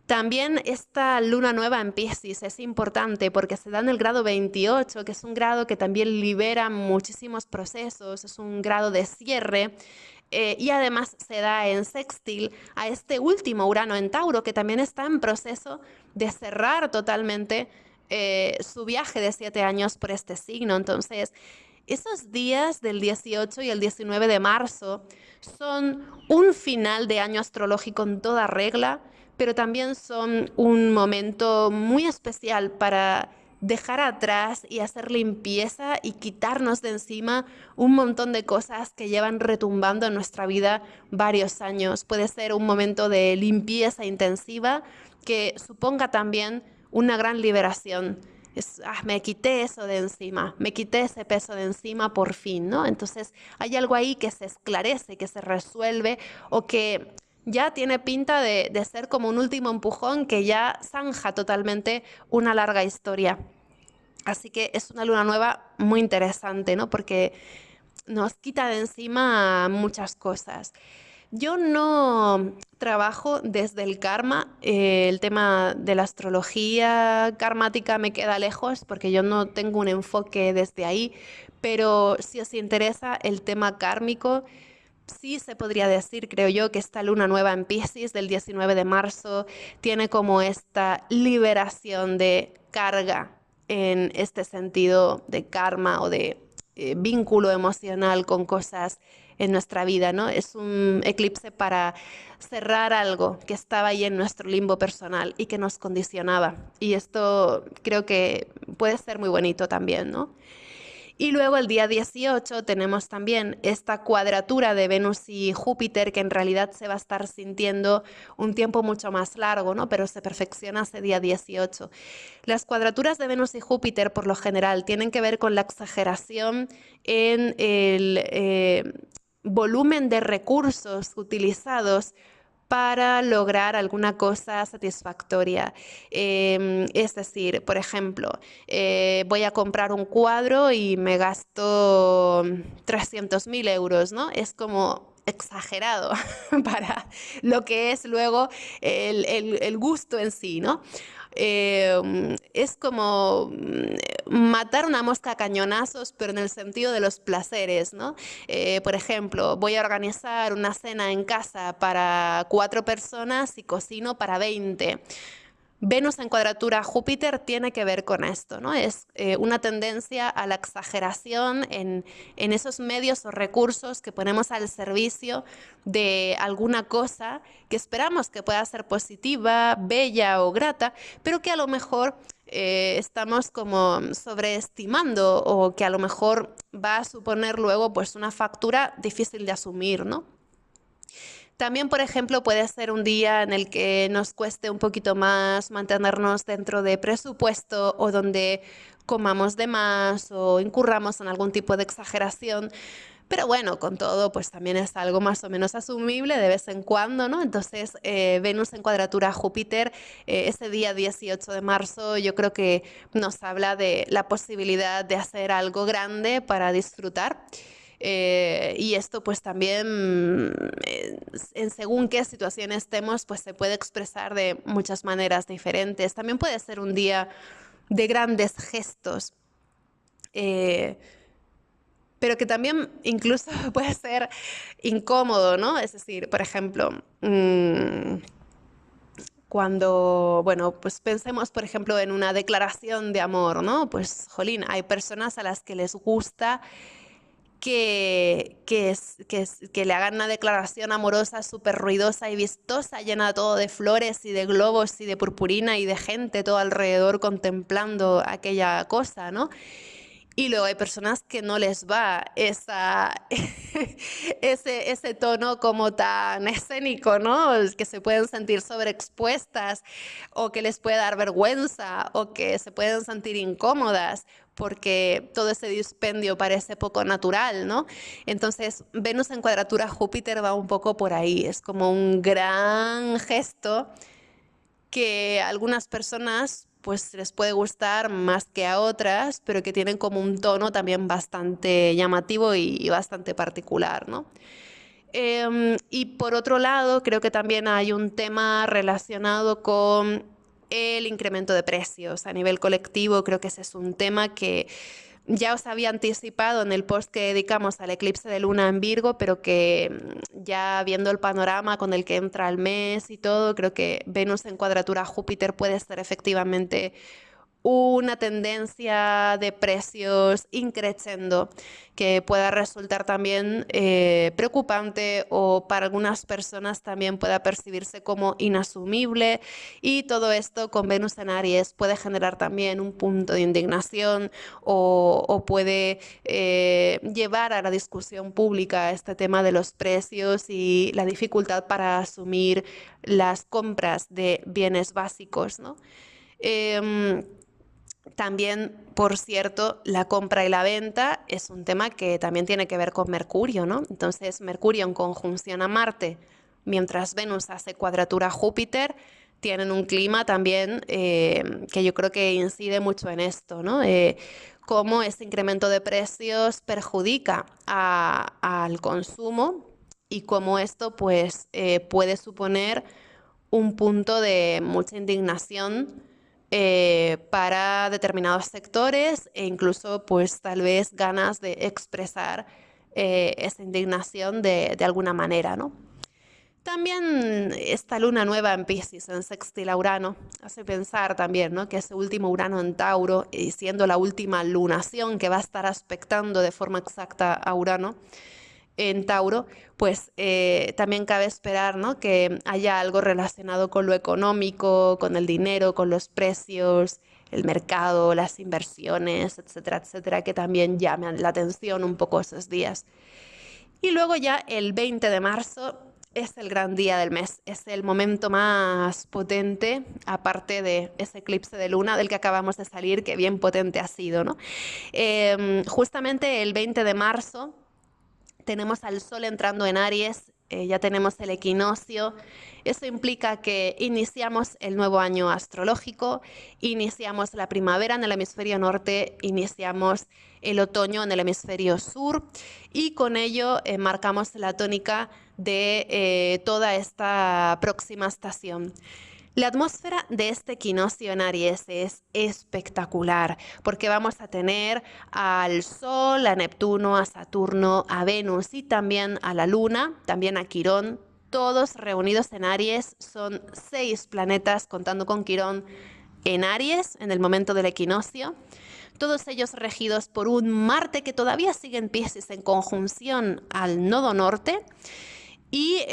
También esta luna nueva en Piscis es importante porque se da en el grado 28, que es un grado que también libera muchísimos procesos, es un grado de cierre, y además se da en sextil a este último Urano en Tauro, que también está en proceso de cerrar totalmente su viaje de 7 años por este signo. Entonces, esos días del 18 y el 19 de marzo son un final de año astrológico en toda regla, pero también son un momento muy especial para dejar atrás y hacer limpieza y quitarnos de encima un montón de cosas que llevan retumbando en nuestra vida varios años. Puede ser un momento de limpieza intensiva que suponga también una gran liberación. Me quité eso de encima, me quité ese peso de encima por fin, ¿no? Entonces hay algo ahí que se esclarece, que se resuelve o que ya tiene pinta de ser como un último empujón que ya zanja totalmente una larga historia. Así que es una luna nueva muy interesante, ¿no? Porque nos quita de encima muchas cosas. Yo no trabajo desde el karma, el tema de la astrología karmática me queda lejos porque yo no tengo un enfoque desde ahí, pero si os interesa el tema kármico, sí se podría decir, creo yo, que esta luna nueva en Piscis del 19 de marzo tiene como esta liberación de carga en este sentido de karma o de vínculo emocional con cosas en nuestra vida, ¿no? Es un eclipse para cerrar algo que estaba ahí en nuestro limbo personal y que nos condicionaba. Y esto creo que puede ser muy bonito también, ¿no? Y luego el día 18 tenemos también esta cuadratura de Venus y Júpiter que en realidad se va a estar sintiendo un tiempo mucho más largo, ¿no? Pero se perfecciona ese día 18. Las cuadraturas de Venus y Júpiter por lo general tienen que ver con la exageración en el volumen de recursos utilizados para lograr alguna cosa satisfactoria. Es decir, por ejemplo, voy a comprar un cuadro y me gasto 300.000 euros, ¿no? Es como exagerado para lo que es luego el gusto en sí, ¿no? Es como matar una mosca a cañonazos, pero en el sentido de los placeres, ¿no? Por ejemplo, voy a organizar una cena en casa para 4 personas y cocino para 20. Venus en cuadratura a Júpiter tiene que ver con esto, ¿no? Es una tendencia a la exageración en esos medios o recursos que ponemos al servicio de alguna cosa que esperamos que pueda ser positiva, bella o grata, pero que a lo mejor estamos como sobreestimando o que a lo mejor va a suponer luego pues una factura difícil de asumir, ¿no? También, por ejemplo, puede ser un día en el que nos cueste un poquito más mantenernos dentro de presupuesto o donde comamos de más o incurramos en algún tipo de exageración. Pero bueno, con todo, pues también es algo más o menos asumible de vez en cuando, ¿no? Entonces, Venus en cuadratura a Júpiter, ese día 18 de marzo, yo creo que nos habla de la posibilidad de hacer algo grande para disfrutar. Y esto pues también en según qué situación estemos pues se puede expresar de muchas maneras diferentes. También puede ser un día de grandes gestos, eh, pero que también incluso puede ser incómodo, ¿no? Es decir, por ejemplo, cuando, bueno, pues pensemos, por ejemplo, en una declaración de amor, ¿no? Pues, jolín, hay personas a las que les gusta que le hagan una declaración amorosa súper ruidosa y vistosa, llena todo de flores y de globos y de purpurina y de gente todo alrededor contemplando aquella cosa, ¿no? Y luego hay personas que no les va ese tono como tan escénico, ¿no? Que se pueden sentir sobreexpuestas o que les puede dar vergüenza o que se pueden sentir incómodas porque todo ese dispendio parece poco natural, ¿no? Entonces, Venus en cuadratura a Júpiter va un poco por ahí. Es como un gran gesto que a algunas personas pues les puede gustar más que a otras, pero que tienen como un tono también bastante llamativo y bastante particular, ¿no? Y por otro lado, creo que también hay un tema relacionado con el incremento de precios a nivel colectivo. Creo que ese es un tema que ya os había anticipado en el post que dedicamos al eclipse de luna en Virgo, pero que ya viendo el panorama con el que entra el mes y todo, creo que Venus en cuadratura a Júpiter puede ser efectivamente una tendencia de precios increciendo que pueda resultar también preocupante o para algunas personas también pueda percibirse como inasumible, y todo esto con Venus en Aries puede generar también un punto de indignación o puede llevar a la discusión pública este tema de los precios y la dificultad para asumir las compras de bienes básicos, ¿no? Em, También, por cierto, la compra y la venta es un tema que también tiene que ver con Mercurio, ¿no? Entonces, Mercurio en conjunción a Marte, mientras Venus hace cuadratura a Júpiter, tienen un clima también que yo creo que incide mucho en esto, ¿no? Cómo ese incremento de precios perjudica al consumo y cómo esto, pues, puede suponer un punto de mucha indignación para determinados sectores e incluso pues tal vez ganas de expresar esa indignación de alguna manera, ¿no? También esta luna nueva en Piscis, en sextil a Urano, hace pensar también, ¿no? Que ese último Urano en Tauro, y siendo la última lunación que va a estar aspectando de forma exacta a Urano, en Tauro, pues también cabe esperar, ¿no? Que haya algo relacionado con lo económico, con el dinero, con los precios, el mercado, las inversiones, etcétera, etcétera, que también llaman la atención un poco esos días. Y luego ya el 20 de marzo es el gran día del mes, es el momento más potente, aparte de ese eclipse de luna del que acabamos de salir, que bien potente ha sido, ¿no? Justamente el 20 de marzo tenemos al Sol entrando en Aries, ya tenemos el equinoccio. Eso implica que iniciamos el nuevo año astrológico, iniciamos la primavera en el hemisferio norte, iniciamos el otoño en el hemisferio sur, y con ello marcamos la tónica de toda esta próxima estación. La atmósfera de este equinoccio en Aries es espectacular porque vamos a tener al Sol, a Neptuno, a Saturno, a Venus y también a la Luna, también a Quirón, todos reunidos en Aries. Son 6 planetas contando con Quirón en Aries en el momento del equinoccio. Todos ellos regidos por un Marte que todavía sigue en Piscis en conjunción al nodo norte. Y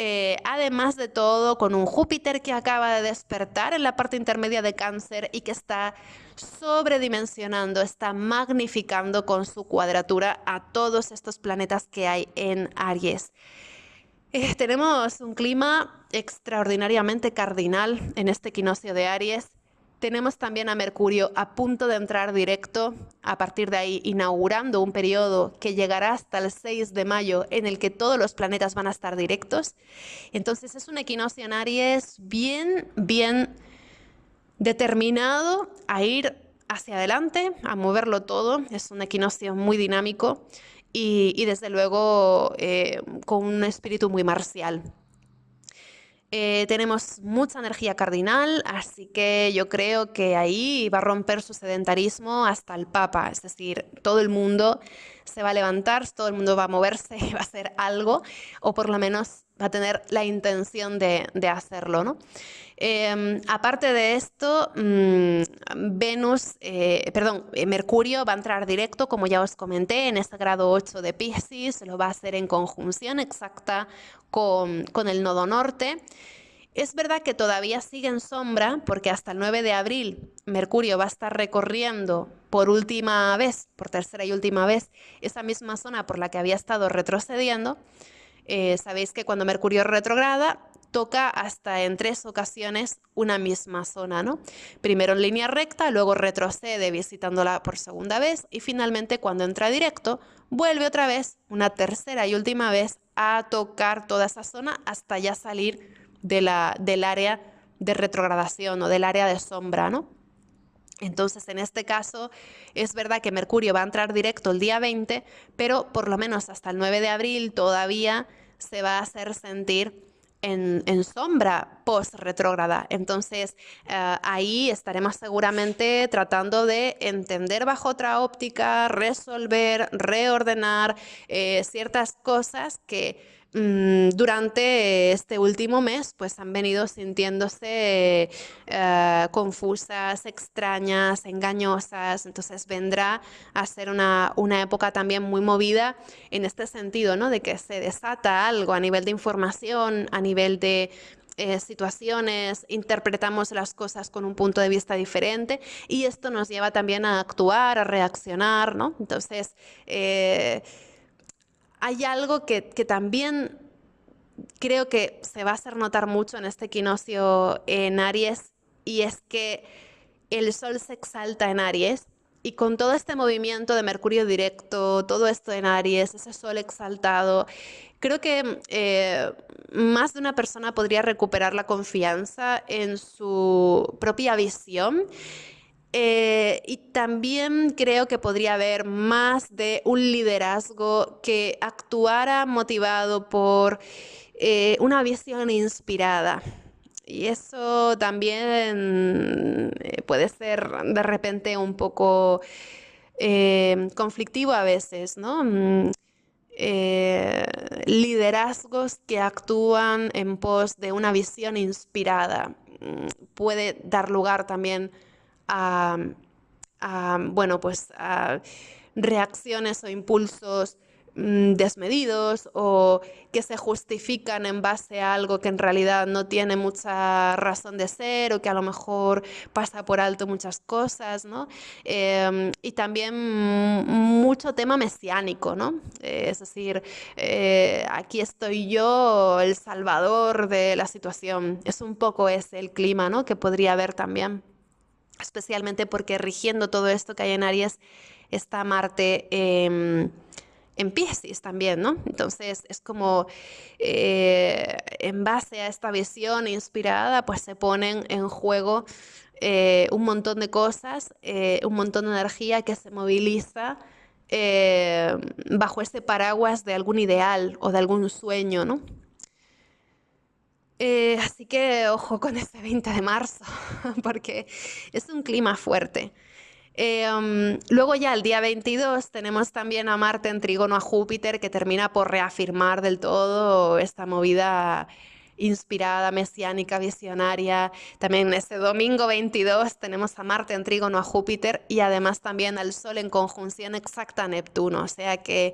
además de todo, con un Júpiter que acaba de despertar en la parte intermedia de Cáncer y que está sobredimensionando, está magnificando con su cuadratura a todos estos planetas que hay en Aries. Tenemos un clima extraordinariamente cardinal en este equinoccio de Aries. Tenemos también a Mercurio a punto de entrar directo, a partir de ahí inaugurando un periodo que llegará hasta el 6 de mayo en el que todos los planetas van a estar directos. Entonces es un equinoccio en Aries bien determinado a ir hacia adelante, a moverlo todo. Es un equinoccio muy dinámico y desde luego con un espíritu muy marcial. Tenemos mucha energía cardinal, así que yo creo que ahí va a romper su sedentarismo hasta el Papa, es decir, todo el mundo se va a levantar, todo el mundo va a moverse y va a hacer algo, o por lo menos va a tener la intención de hacerlo, ¿no? Aparte de esto, Mercurio va a entrar directo, como ya os comenté, en este grado 8 de Piscis, lo va a hacer en conjunción exacta con el nodo norte. Es verdad que todavía sigue en sombra, porque hasta el 9 de abril Mercurio va a estar recorriendo por última vez, por tercera y última vez, esa misma zona por la que había estado retrocediendo. Sabéis que cuando Mercurio retrograda, toca hasta en 3 ocasiones una misma zona, ¿no? Primero en línea recta, luego retrocede visitándola por segunda vez y finalmente cuando entra directo, vuelve otra vez, una tercera y última vez, a tocar toda esa zona hasta ya salir del área de retrogradación o del área de sombra, ¿no? Entonces, en este caso, es verdad que Mercurio va a entrar directo el día 20, pero por lo menos hasta el 9 de abril todavía se va a hacer sentir en sombra post-retrógrada. Entonces, ahí estaremos seguramente tratando de entender bajo otra óptica, resolver, reordenar ciertas cosas que durante este último mes pues han venido sintiéndose confusas, extrañas, engañosas. Entonces vendrá a ser una época también muy movida en este sentido, ¿no? De que se desata algo a nivel de información, a nivel de situaciones, interpretamos las cosas con un punto de vista diferente y esto nos lleva también a actuar, a reaccionar, ¿no? Entonces, hay algo que también creo que se va a hacer notar mucho en este equinoccio en Aries y es que el Sol se exalta en Aries y con todo este movimiento de Mercurio directo, todo esto en Aries, ese Sol exaltado, creo que más de una persona podría recuperar la confianza en su propia visión. Y también creo que podría haber más de un liderazgo que actuara motivado por una visión inspirada. Y eso también puede ser de repente un poco conflictivo a veces, ¿no? Liderazgos que actúan en pos de una visión inspirada. Puede dar lugar también a, bueno, pues a reacciones o impulsos desmedidos o que se justifican en base a algo que en realidad no tiene mucha razón de ser o que a lo mejor pasa por alto muchas cosas, ¿no? Y también mucho tema mesiánico, ¿no? Es decir, aquí estoy yo, el salvador de la situación. Es un poco ese el clima, ¿no? Que podría haber también, especialmente porque rigiendo todo esto que hay en Aries está Marte en Piscis también, ¿no? Entonces es como en base a esta visión inspirada, pues se ponen en juego un montón de cosas, un montón de energía que se moviliza eh, bajo ese paraguas de algún ideal o de algún sueño, ¿no? Así que ojo con ese 20 de marzo, porque es un clima fuerte. Luego ya el día 22 tenemos también a Marte en trígono a Júpiter que termina por reafirmar del todo esta movida inspirada, mesiánica, visionaria. También ese domingo 22 tenemos a Marte en trígono a Júpiter y además también al Sol en conjunción exacta a Neptuno. O sea que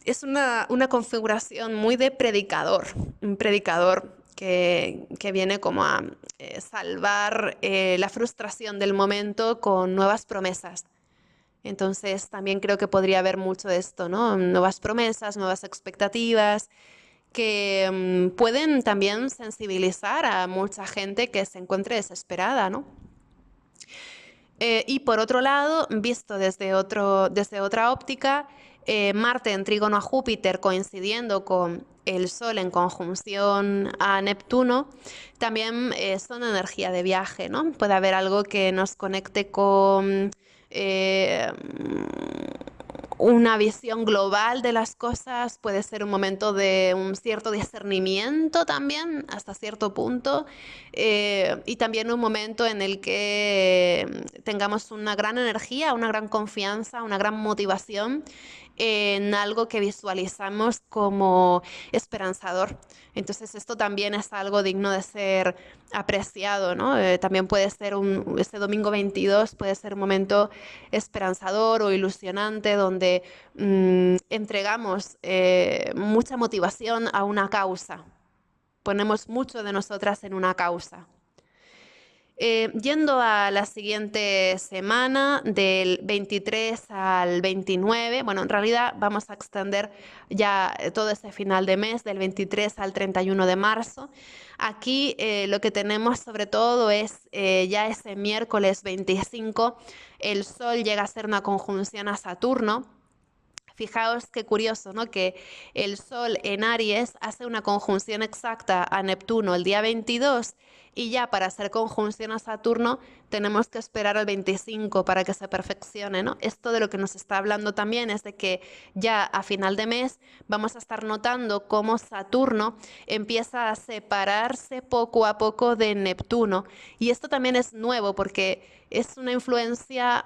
es una configuración muy de predicador, un predicador que viene como a salvar la frustración del momento con nuevas promesas. Entonces también creo que podría haber mucho de esto, ¿no? Nuevas promesas, nuevas expectativas, que pueden también sensibilizar a mucha gente que se encuentre desesperada, ¿no? Y por otro lado, visto desde otra óptica, Marte en trígono a Júpiter coincidiendo con el Sol en conjunción a Neptuno, también son energía de viaje, ¿no? Puede haber algo que nos conecte con eh, una visión global de las cosas, puede ser un momento de un cierto discernimiento también, hasta cierto punto, y también un momento en el que tengamos una gran energía, una gran confianza, una gran motivación en algo que visualizamos como esperanzador. Entonces esto también es algo digno de ser apreciado, ¿no? También puede ser este domingo 22 puede ser un momento esperanzador o ilusionante donde entregamos mucha motivación a una causa. Ponemos mucho de nosotras en una causa. Yendo a la siguiente semana, del 23 al 29, bueno, en realidad vamos a extender ya todo ese final de mes, del 23 al 31 de marzo. Aquí lo que tenemos sobre todo es ya ese miércoles 25, el Sol llega a ser una conjunción a Saturno. Fijaos qué curioso, ¿no? Que el Sol en Aries hace una conjunción exacta a Neptuno el día 22 y ya para hacer conjunción a Saturno tenemos que esperar al 25 para que se perfeccione, ¿no? Esto de lo que nos está hablando también es de que ya a final de mes vamos a estar notando cómo Saturno empieza a separarse poco a poco de Neptuno. Y esto también es nuevo porque es una influencia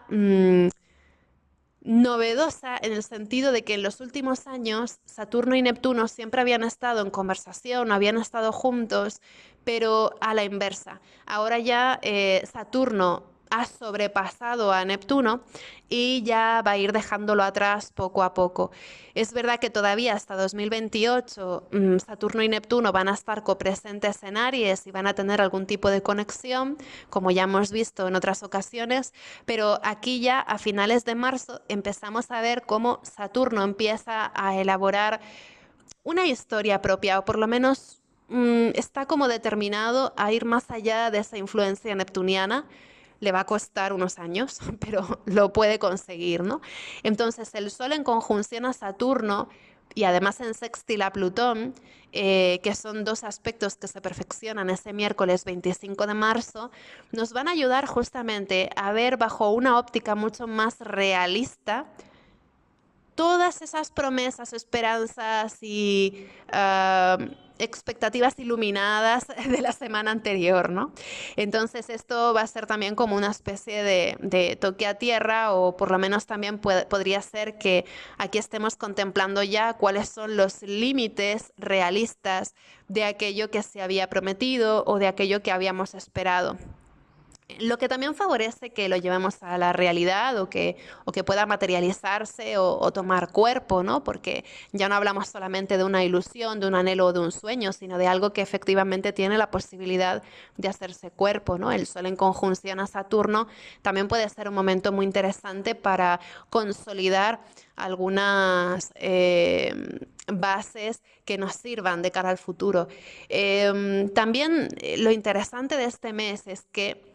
novedosa en el sentido de que en los últimos años Saturno y Neptuno siempre habían estado en conversación, habían estado juntos, pero a la inversa. Ahora ya Saturno ha sobrepasado a Neptuno y ya va a ir dejándolo atrás poco a poco. Es verdad que todavía hasta 2028 Saturno y Neptuno van a estar copresentes en Aries y van a tener algún tipo de conexión, como ya hemos visto en otras ocasiones, pero aquí ya a finales de marzo empezamos a ver cómo Saturno empieza a elaborar una historia propia, o por lo menos está como determinado a ir más allá de esa influencia neptuniana. Le va a costar unos años, pero lo puede conseguir, ¿no? Entonces, el Sol en conjunción a Saturno y además en sextil a Plutón, que son dos aspectos que se perfeccionan ese miércoles 25 de marzo, nos van a ayudar justamente a ver bajo una óptica mucho más realista todas esas promesas, esperanzas y expectativas iluminadas de la semana anterior, ¿no? Entonces esto va a ser también como una especie de toque a tierra o por lo menos también podría ser que aquí estemos contemplando ya cuáles son los límites realistas de aquello que se había prometido o de aquello que habíamos esperado. Lo que también favorece que lo llevemos a la realidad o que pueda materializarse o tomar cuerpo, ¿no? Porque ya no hablamos solamente de una ilusión, de un anhelo o de un sueño, sino de algo que efectivamente tiene la posibilidad de hacerse cuerpo, ¿no? El Sol en conjunción a Saturno también puede ser un momento muy interesante para consolidar algunas bases que nos sirvan de cara al futuro. También lo interesante de este mes es que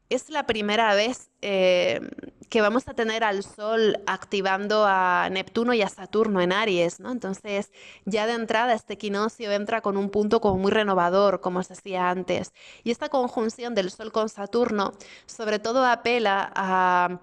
es la primera vez que vamos a tener al Sol activando a Neptuno y a Saturno en Aries, ¿no? Entonces, ya de entrada este equinoccio entra con un punto como muy renovador, como os decía antes. Y esta conjunción del Sol con Saturno, sobre todo apela a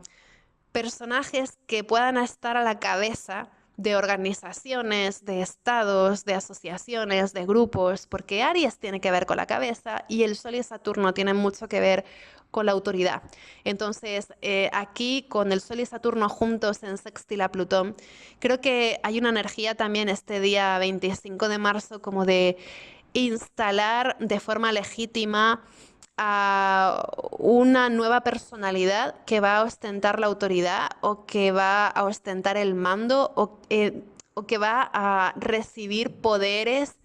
personajes que puedan estar a la cabeza de organizaciones, de estados, de asociaciones, de grupos, porque Aries tiene que ver con la cabeza y el Sol y Saturno tienen mucho que ver con la autoridad. Entonces, aquí con el Sol y Saturno juntos en sextil a Plutón, creo que hay una energía también este día 25 de marzo como de instalar de forma legítima a una nueva personalidad que va a ostentar la autoridad o que va a ostentar el mando o que va a recibir poderes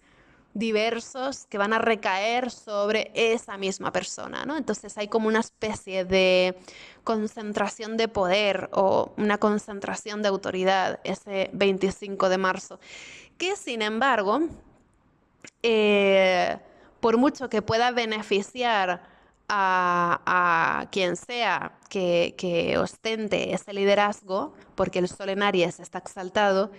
diversos que van a recaer sobre esa misma persona, ¿no? Entonces hay como una especie de concentración de poder o una concentración de autoridad ese 25 de marzo, que sin embargo eh, por mucho que pueda beneficiar a quien sea que ostente ese liderazgo, porque el Sol en Aries está exaltado,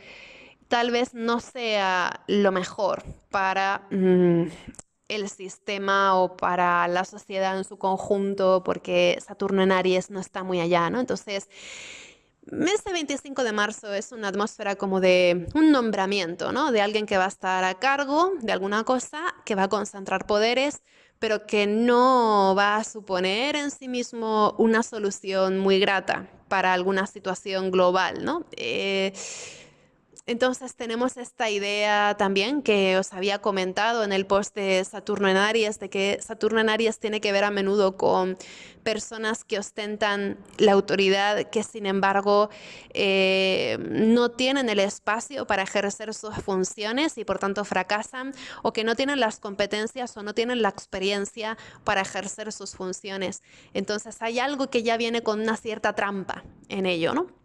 tal vez no sea lo mejor para el sistema o para la sociedad en su conjunto, porque Saturno en Aries no está muy allá, ¿no? Entonces, este 25 de marzo es una atmósfera como de un nombramiento, ¿no? De alguien que va a estar a cargo de alguna cosa, que va a concentrar poderes, pero que no va a suponer en sí mismo una solución muy grata para alguna situación global, ¿no? Entonces tenemos esta idea también que os había comentado en el post de Saturno en Aries, de que Saturno en Aries tiene que ver a menudo con personas que ostentan la autoridad, que sin embargo no tienen el espacio para ejercer sus funciones y por tanto fracasan, o que no tienen las competencias o no tienen la experiencia para ejercer sus funciones. Entonces hay algo que ya viene con una cierta trampa en ello, ¿no?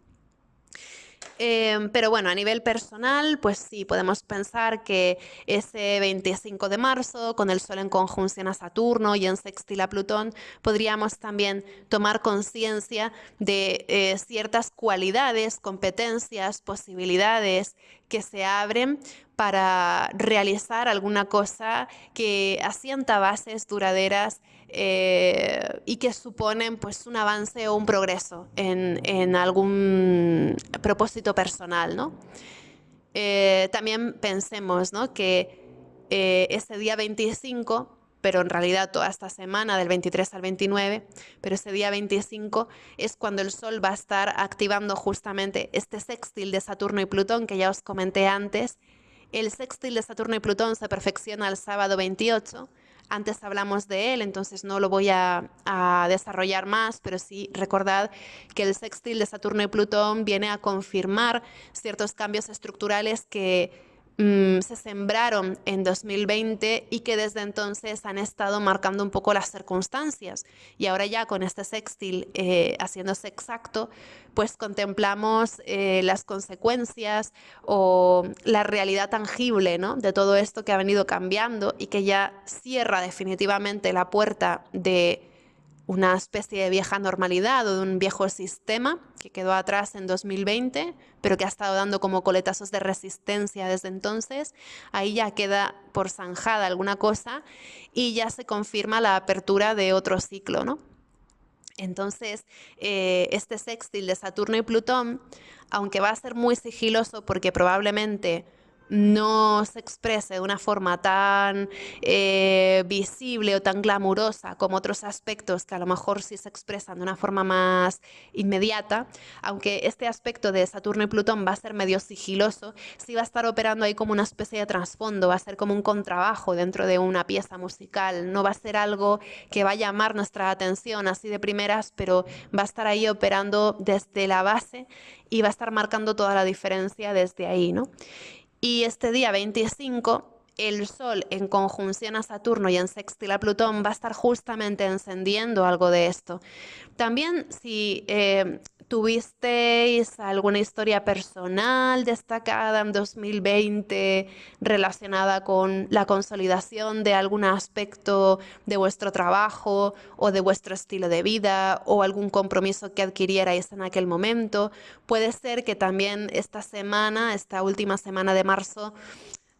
Pero bueno, a nivel personal, pues sí, podemos pensar que ese 25 de marzo, con el Sol en conjunción a Saturno y en sextil a Plutón, podríamos también tomar conciencia de ciertas cualidades, competencias, posibilidades que se abren para realizar alguna cosa que asienta bases duraderas y que suponen pues un avance o un progreso en algún propósito personal, ¿no? También pensemos, ¿no? que ese día 25, pero en realidad toda esta semana del 23 al 29, pero ese día 25 es cuando el Sol va a estar activando justamente este sextil de Saturno y Plutón que ya os comenté antes. El sextil de Saturno y Plutón se perfecciona el sábado 28. Antes hablamos de él, entonces no lo voy a desarrollar más, pero sí recordad que el sextil de Saturno y Plutón viene a confirmar ciertos cambios estructurales que se sembraron en 2020 y que desde entonces han estado marcando un poco las circunstancias. Y ahora ya con este sextil haciéndose exacto, pues contemplamos las consecuencias o la realidad tangible, ¿no? De todo esto que ha venido cambiando y que ya cierra definitivamente la puerta de una especie de vieja normalidad o de un viejo sistema que quedó atrás en 2020, pero que ha estado dando como coletazos de resistencia desde entonces. Ahí ya queda por zanjada alguna cosa y ya se confirma la apertura de otro ciclo, ¿no? Entonces, este sextil de Saturno y Plutón, aunque va a ser muy sigiloso porque probablemente no se exprese de una forma tan visible o tan glamurosa como otros aspectos que a lo mejor sí se expresan de una forma más inmediata, aunque este aspecto de Saturno y Plutón va a ser medio sigiloso, sí va a estar operando ahí como una especie de trasfondo, va a ser como un contrabajo dentro de una pieza musical, no va a ser algo que va a llamar nuestra atención así de primeras, pero va a estar ahí operando desde la base y va a estar marcando toda la diferencia desde ahí, ¿no? Y este día 25, el Sol en conjunción a Saturno y en sextil a Plutón va a estar justamente encendiendo algo de esto. También si tuvisteis alguna historia personal destacada en 2020 relacionada con la consolidación de algún aspecto de vuestro trabajo o de vuestro estilo de vida o algún compromiso que adquirierais en aquel momento, puede ser que también esta semana, esta última semana de marzo,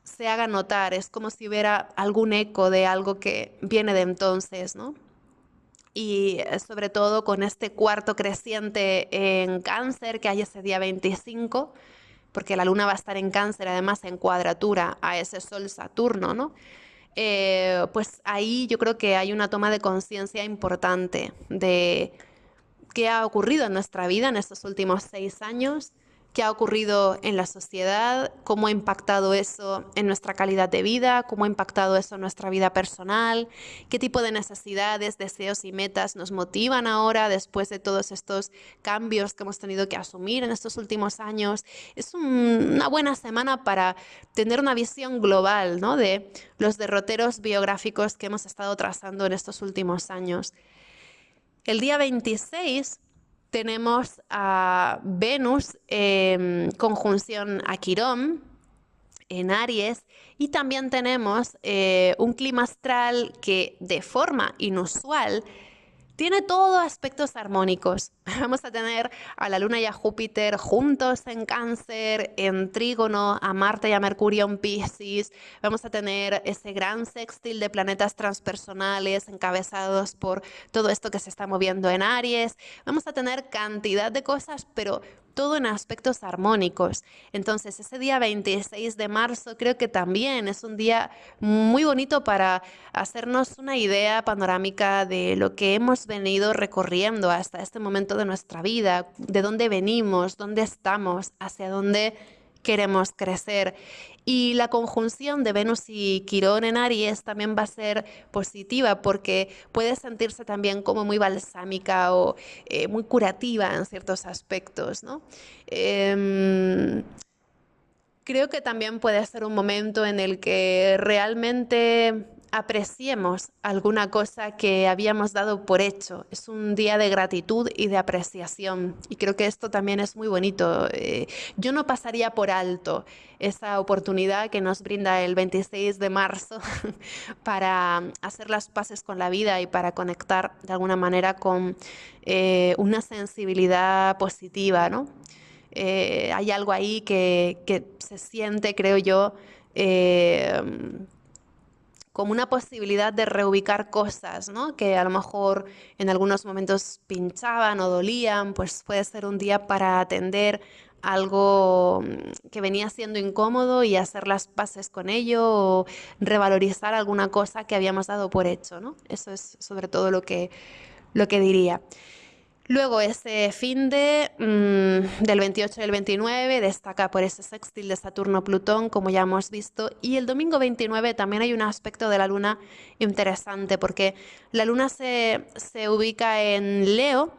se haga notar. Es como si hubiera algún eco de algo que viene de entonces, ¿no? Y sobre todo con este cuarto creciente en Cáncer que hay ese día 25, porque la luna va a estar en Cáncer, además en cuadratura a ese Sol Saturno, ¿no? Pues ahí yo creo que hay una toma de conciencia importante de qué ha ocurrido en nuestra vida en estos últimos 6 años, qué ha ocurrido en la sociedad, cómo ha impactado eso en nuestra calidad de vida, cómo ha impactado eso en nuestra vida personal, qué tipo de necesidades, deseos y metas nos motivan ahora después de todos estos cambios que hemos tenido que asumir en estos últimos años. Es una buena semana para tener una visión global, ¿no?, de los derroteros biográficos que hemos estado trazando en estos últimos años. El día 26 tenemos a Venus en conjunción a Quirón en Aries, y también tenemos un clima astral que de forma inusual tiene todo aspectos armónicos. Vamos a tener a la Luna y a Júpiter juntos en Cáncer, en Trígono, a Marte y a Mercurio en Piscis. Vamos a tener ese gran sextil de planetas transpersonales encabezados por todo esto que se está moviendo en Aries. Vamos a tener cantidad de cosas, pero todo en aspectos armónicos. Entonces, ese día 26 de marzo creo que también es un día muy bonito para hacernos una idea panorámica de lo que hemos venido recorriendo hasta este momento de nuestra vida, de dónde venimos, dónde estamos, hacia dónde queremos crecer. Y la conjunción de Venus y Quirón en Aries también va a ser positiva porque puede sentirse también como muy balsámica o muy curativa en ciertos aspectos, ¿no? Creo que también puede ser un momento en el que realmente apreciemos alguna cosa que habíamos dado por hecho. Es un día de gratitud y de apreciación. Y creo que esto también es muy bonito. Yo no pasaría por alto esa oportunidad que nos brinda el 26 de marzo para hacer las paces con la vida y para conectar de alguna manera con una sensibilidad positiva, ¿no? Hay algo ahí que se siente, creo yo, eh, como una posibilidad de reubicar cosas, ¿no?, que a lo mejor en algunos momentos pinchaban o dolían. Pues puede ser un día para atender algo que venía siendo incómodo y hacer las paces con ello, o revalorizar alguna cosa que habíamos dado por hecho, ¿no? Eso es sobre todo lo que diría. Luego ese del 28 y el 29 destaca por ese sextil de Saturno-Plutón, como ya hemos visto, y el domingo 29 también hay un aspecto de la Luna interesante, porque la Luna se ubica en Leo,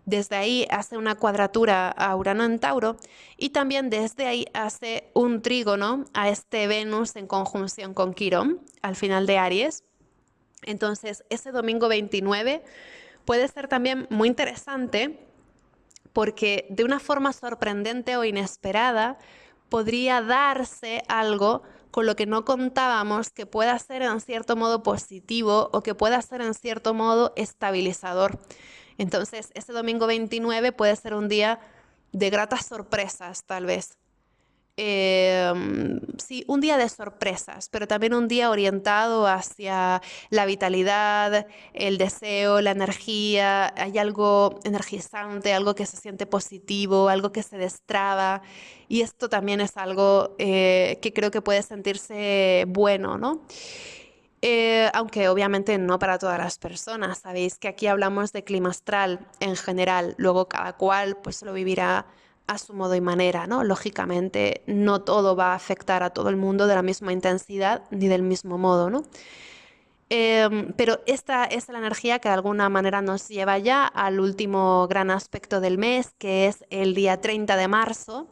desde ahí hace una cuadratura a Urano en Tauro, y también desde ahí hace un trígono a este Venus en conjunción con Quirón, al final de Aries. Entonces, ese domingo 29 puede ser también muy interesante porque de una forma sorprendente o inesperada podría darse algo con lo que no contábamos, que pueda ser en cierto modo positivo o que pueda ser en cierto modo estabilizador. Entonces, ese domingo 29 puede ser un día de gratas sorpresas, tal vez. Sí, un día de sorpresas, pero también un día orientado hacia la vitalidad, el deseo, la energía. Hay algo energizante, algo que se siente positivo, algo que se destraba, y esto también es algo que creo que puede sentirse bueno, ¿no? Aunque obviamente no para todas las personas. Sabéis que aquí hablamos de clima astral en general, luego cada cual pues lo vivirá a su modo y manera, ¿no? Lógicamente no todo va a afectar a todo el mundo de la misma intensidad ni del mismo modo, ¿no? Pero esta es la energía que de alguna manera nos lleva ya al último gran aspecto del mes, que es el día 30 de marzo,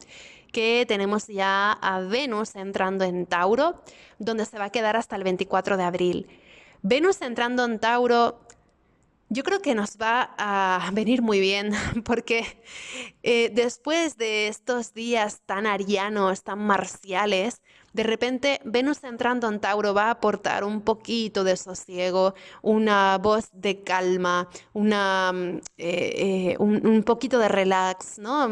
que tenemos ya a Venus entrando en Tauro, donde se va a quedar hasta el 24 de abril. Venus entrando en Tauro, yo creo que nos va a venir muy bien, porque después de estos días tan arianos, tan marciales, De repente, Venus entrando en Tauro va a aportar un poquito de sosiego, una voz de calma, un poquito de relax, ¿no?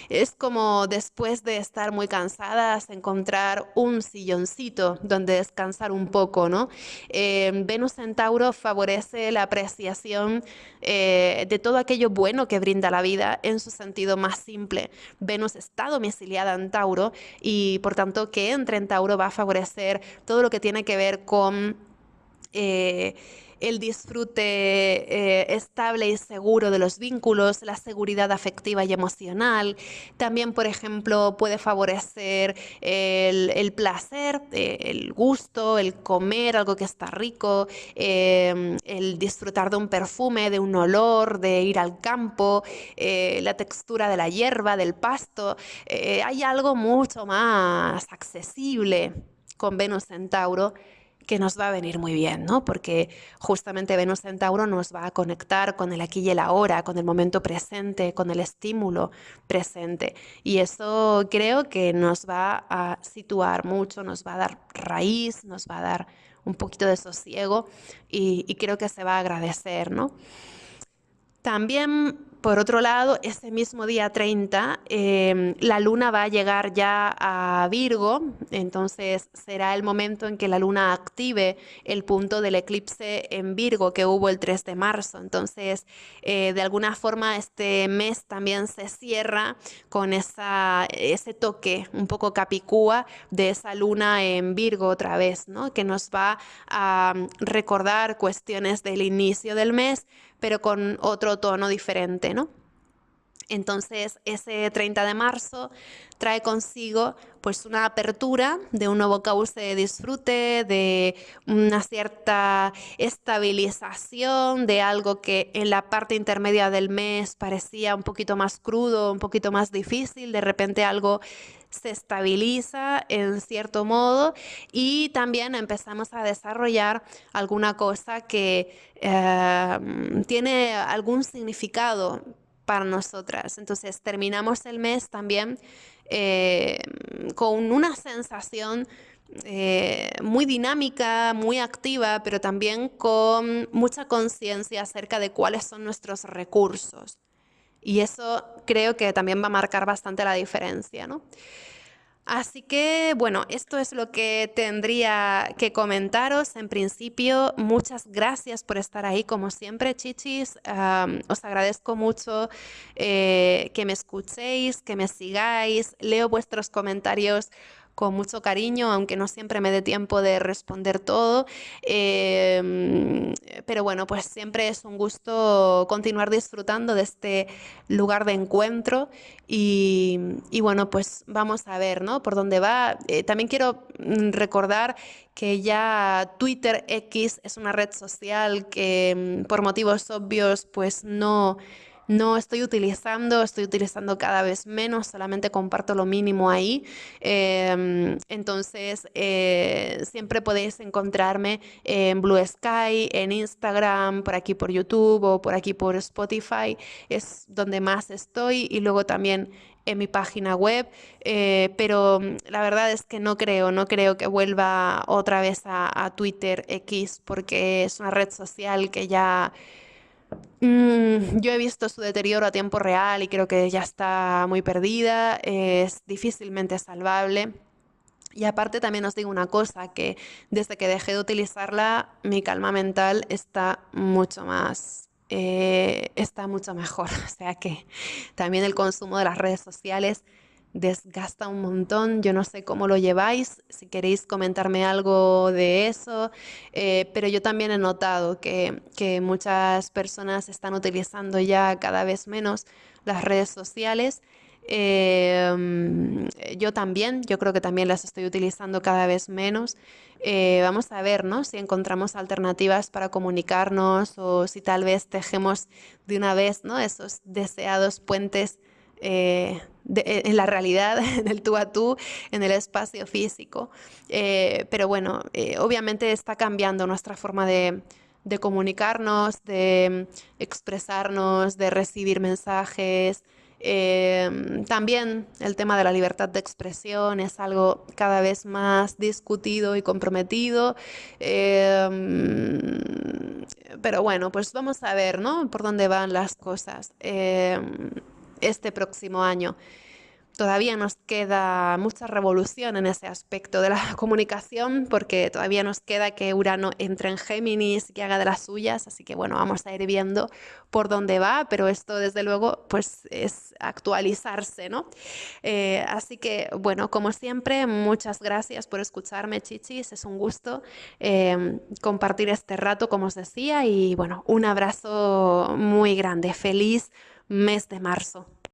Es como después de estar muy cansadas, encontrar un silloncito donde descansar un poco, ¿no? Venus en Tauro favorece la apreciación de todo aquello bueno que brinda la vida en su sentido más simple. Venus está domiciliada en Tauro y por tanto que entre en Tauro va a favorecer todo lo que tiene que ver con eh, el disfrute estable y seguro de los vínculos, la seguridad afectiva y emocional. También, por ejemplo, puede favorecer el placer, el gusto, el comer algo que está rico, el disfrutar de un perfume, de un olor, de ir al campo, la textura de la hierba, del pasto. Hay algo mucho más accesible con Venus en Tauro que nos va a venir muy bien, ¿no? Porque justamente Venus en Tauro nos va a conectar con el aquí y el ahora, con el momento presente, con el estímulo presente. Y eso creo que nos va a situar mucho, nos va a dar raíz, nos va a dar un poquito de sosiego y creo que se va a agradecer, ¿no? También, por otro lado, ese mismo día 30, la luna va a llegar ya a Virgo, entonces será el momento en que la luna active el punto del eclipse en Virgo que hubo el 3 de marzo. Entonces, de alguna forma, este mes también se cierra con ese toque un poco capicúa de esa luna en Virgo otra vez, ¿no? Que nos va a recordar cuestiones del inicio del mes, pero con otro tono diferente, ¿no? Entonces, ese 30 de marzo trae consigo pues una apertura de un nuevo cauce de disfrute, de una cierta estabilización de algo que en la parte intermedia del mes parecía un poquito más crudo, un poquito más difícil, de repente algo se estabiliza en cierto modo y también empezamos a desarrollar alguna cosa que tiene algún significado para nosotras. Entonces terminamos el mes también eh, con una sensación muy dinámica, muy activa, pero también con mucha conciencia acerca de cuáles son nuestros recursos. Y eso creo que también va a marcar bastante la diferencia, ¿no? Así que, bueno, esto es lo que tendría que comentaros. En principio, muchas gracias por estar ahí, como siempre, chichis. Os agradezco mucho que me escuchéis, que me sigáis. Leo vuestros comentarios con mucho cariño, aunque no siempre me dé tiempo de responder todo. Pero bueno, pues siempre es un gusto continuar disfrutando de este lugar de encuentro y bueno, pues vamos a ver, ¿no? Por dónde va. También quiero recordar que ya Twitter X es una red social que por motivos obvios pues no estoy utilizando cada vez menos, solamente comparto lo mínimo ahí. Entonces, siempre podéis encontrarme en Blue Sky, en Instagram, por aquí por YouTube o por aquí por Spotify. Es donde más estoy y luego también en mi página web, pero la verdad es que no creo que vuelva otra vez a Twitter X porque es una red social que ya yo he visto su deterioro a tiempo real y creo que ya está muy perdida, es difícilmente salvable. Y aparte también os digo una cosa, que desde que dejé de utilizarla, mi calma mental está mucho mejor. O sea que también el consumo de las redes sociales desgasta un montón. Yo no sé cómo lo lleváis, si queréis comentarme algo de eso, pero yo también he notado que muchas personas están utilizando ya cada vez menos las redes sociales. Yo también, yo creo que también las estoy utilizando cada vez menos. Vamos a ver, ¿no? Si encontramos alternativas para comunicarnos o si tal vez tejemos de una vez, ¿no? Esos deseados puentes en la realidad, en el tú a tú, en el espacio físico. Pero bueno, obviamente está cambiando nuestra forma de comunicarnos, de expresarnos, de recibir mensajes. También el tema de la libertad de expresión es algo cada vez más discutido y comprometido. Pero bueno, pues vamos a ver, ¿no? Por dónde van las cosas este próximo año. Todavía nos queda mucha revolución en ese aspecto de la comunicación porque todavía nos queda que Urano entre en Géminis y que haga de las suyas, así que bueno, vamos a ir viendo por dónde va, pero esto desde luego pues es actualizarse, ¿no? Así que bueno, como siempre, muchas gracias por escucharme, chichis, es un gusto compartir este rato, como os decía, y bueno, un abrazo muy grande, feliz mes de marzo.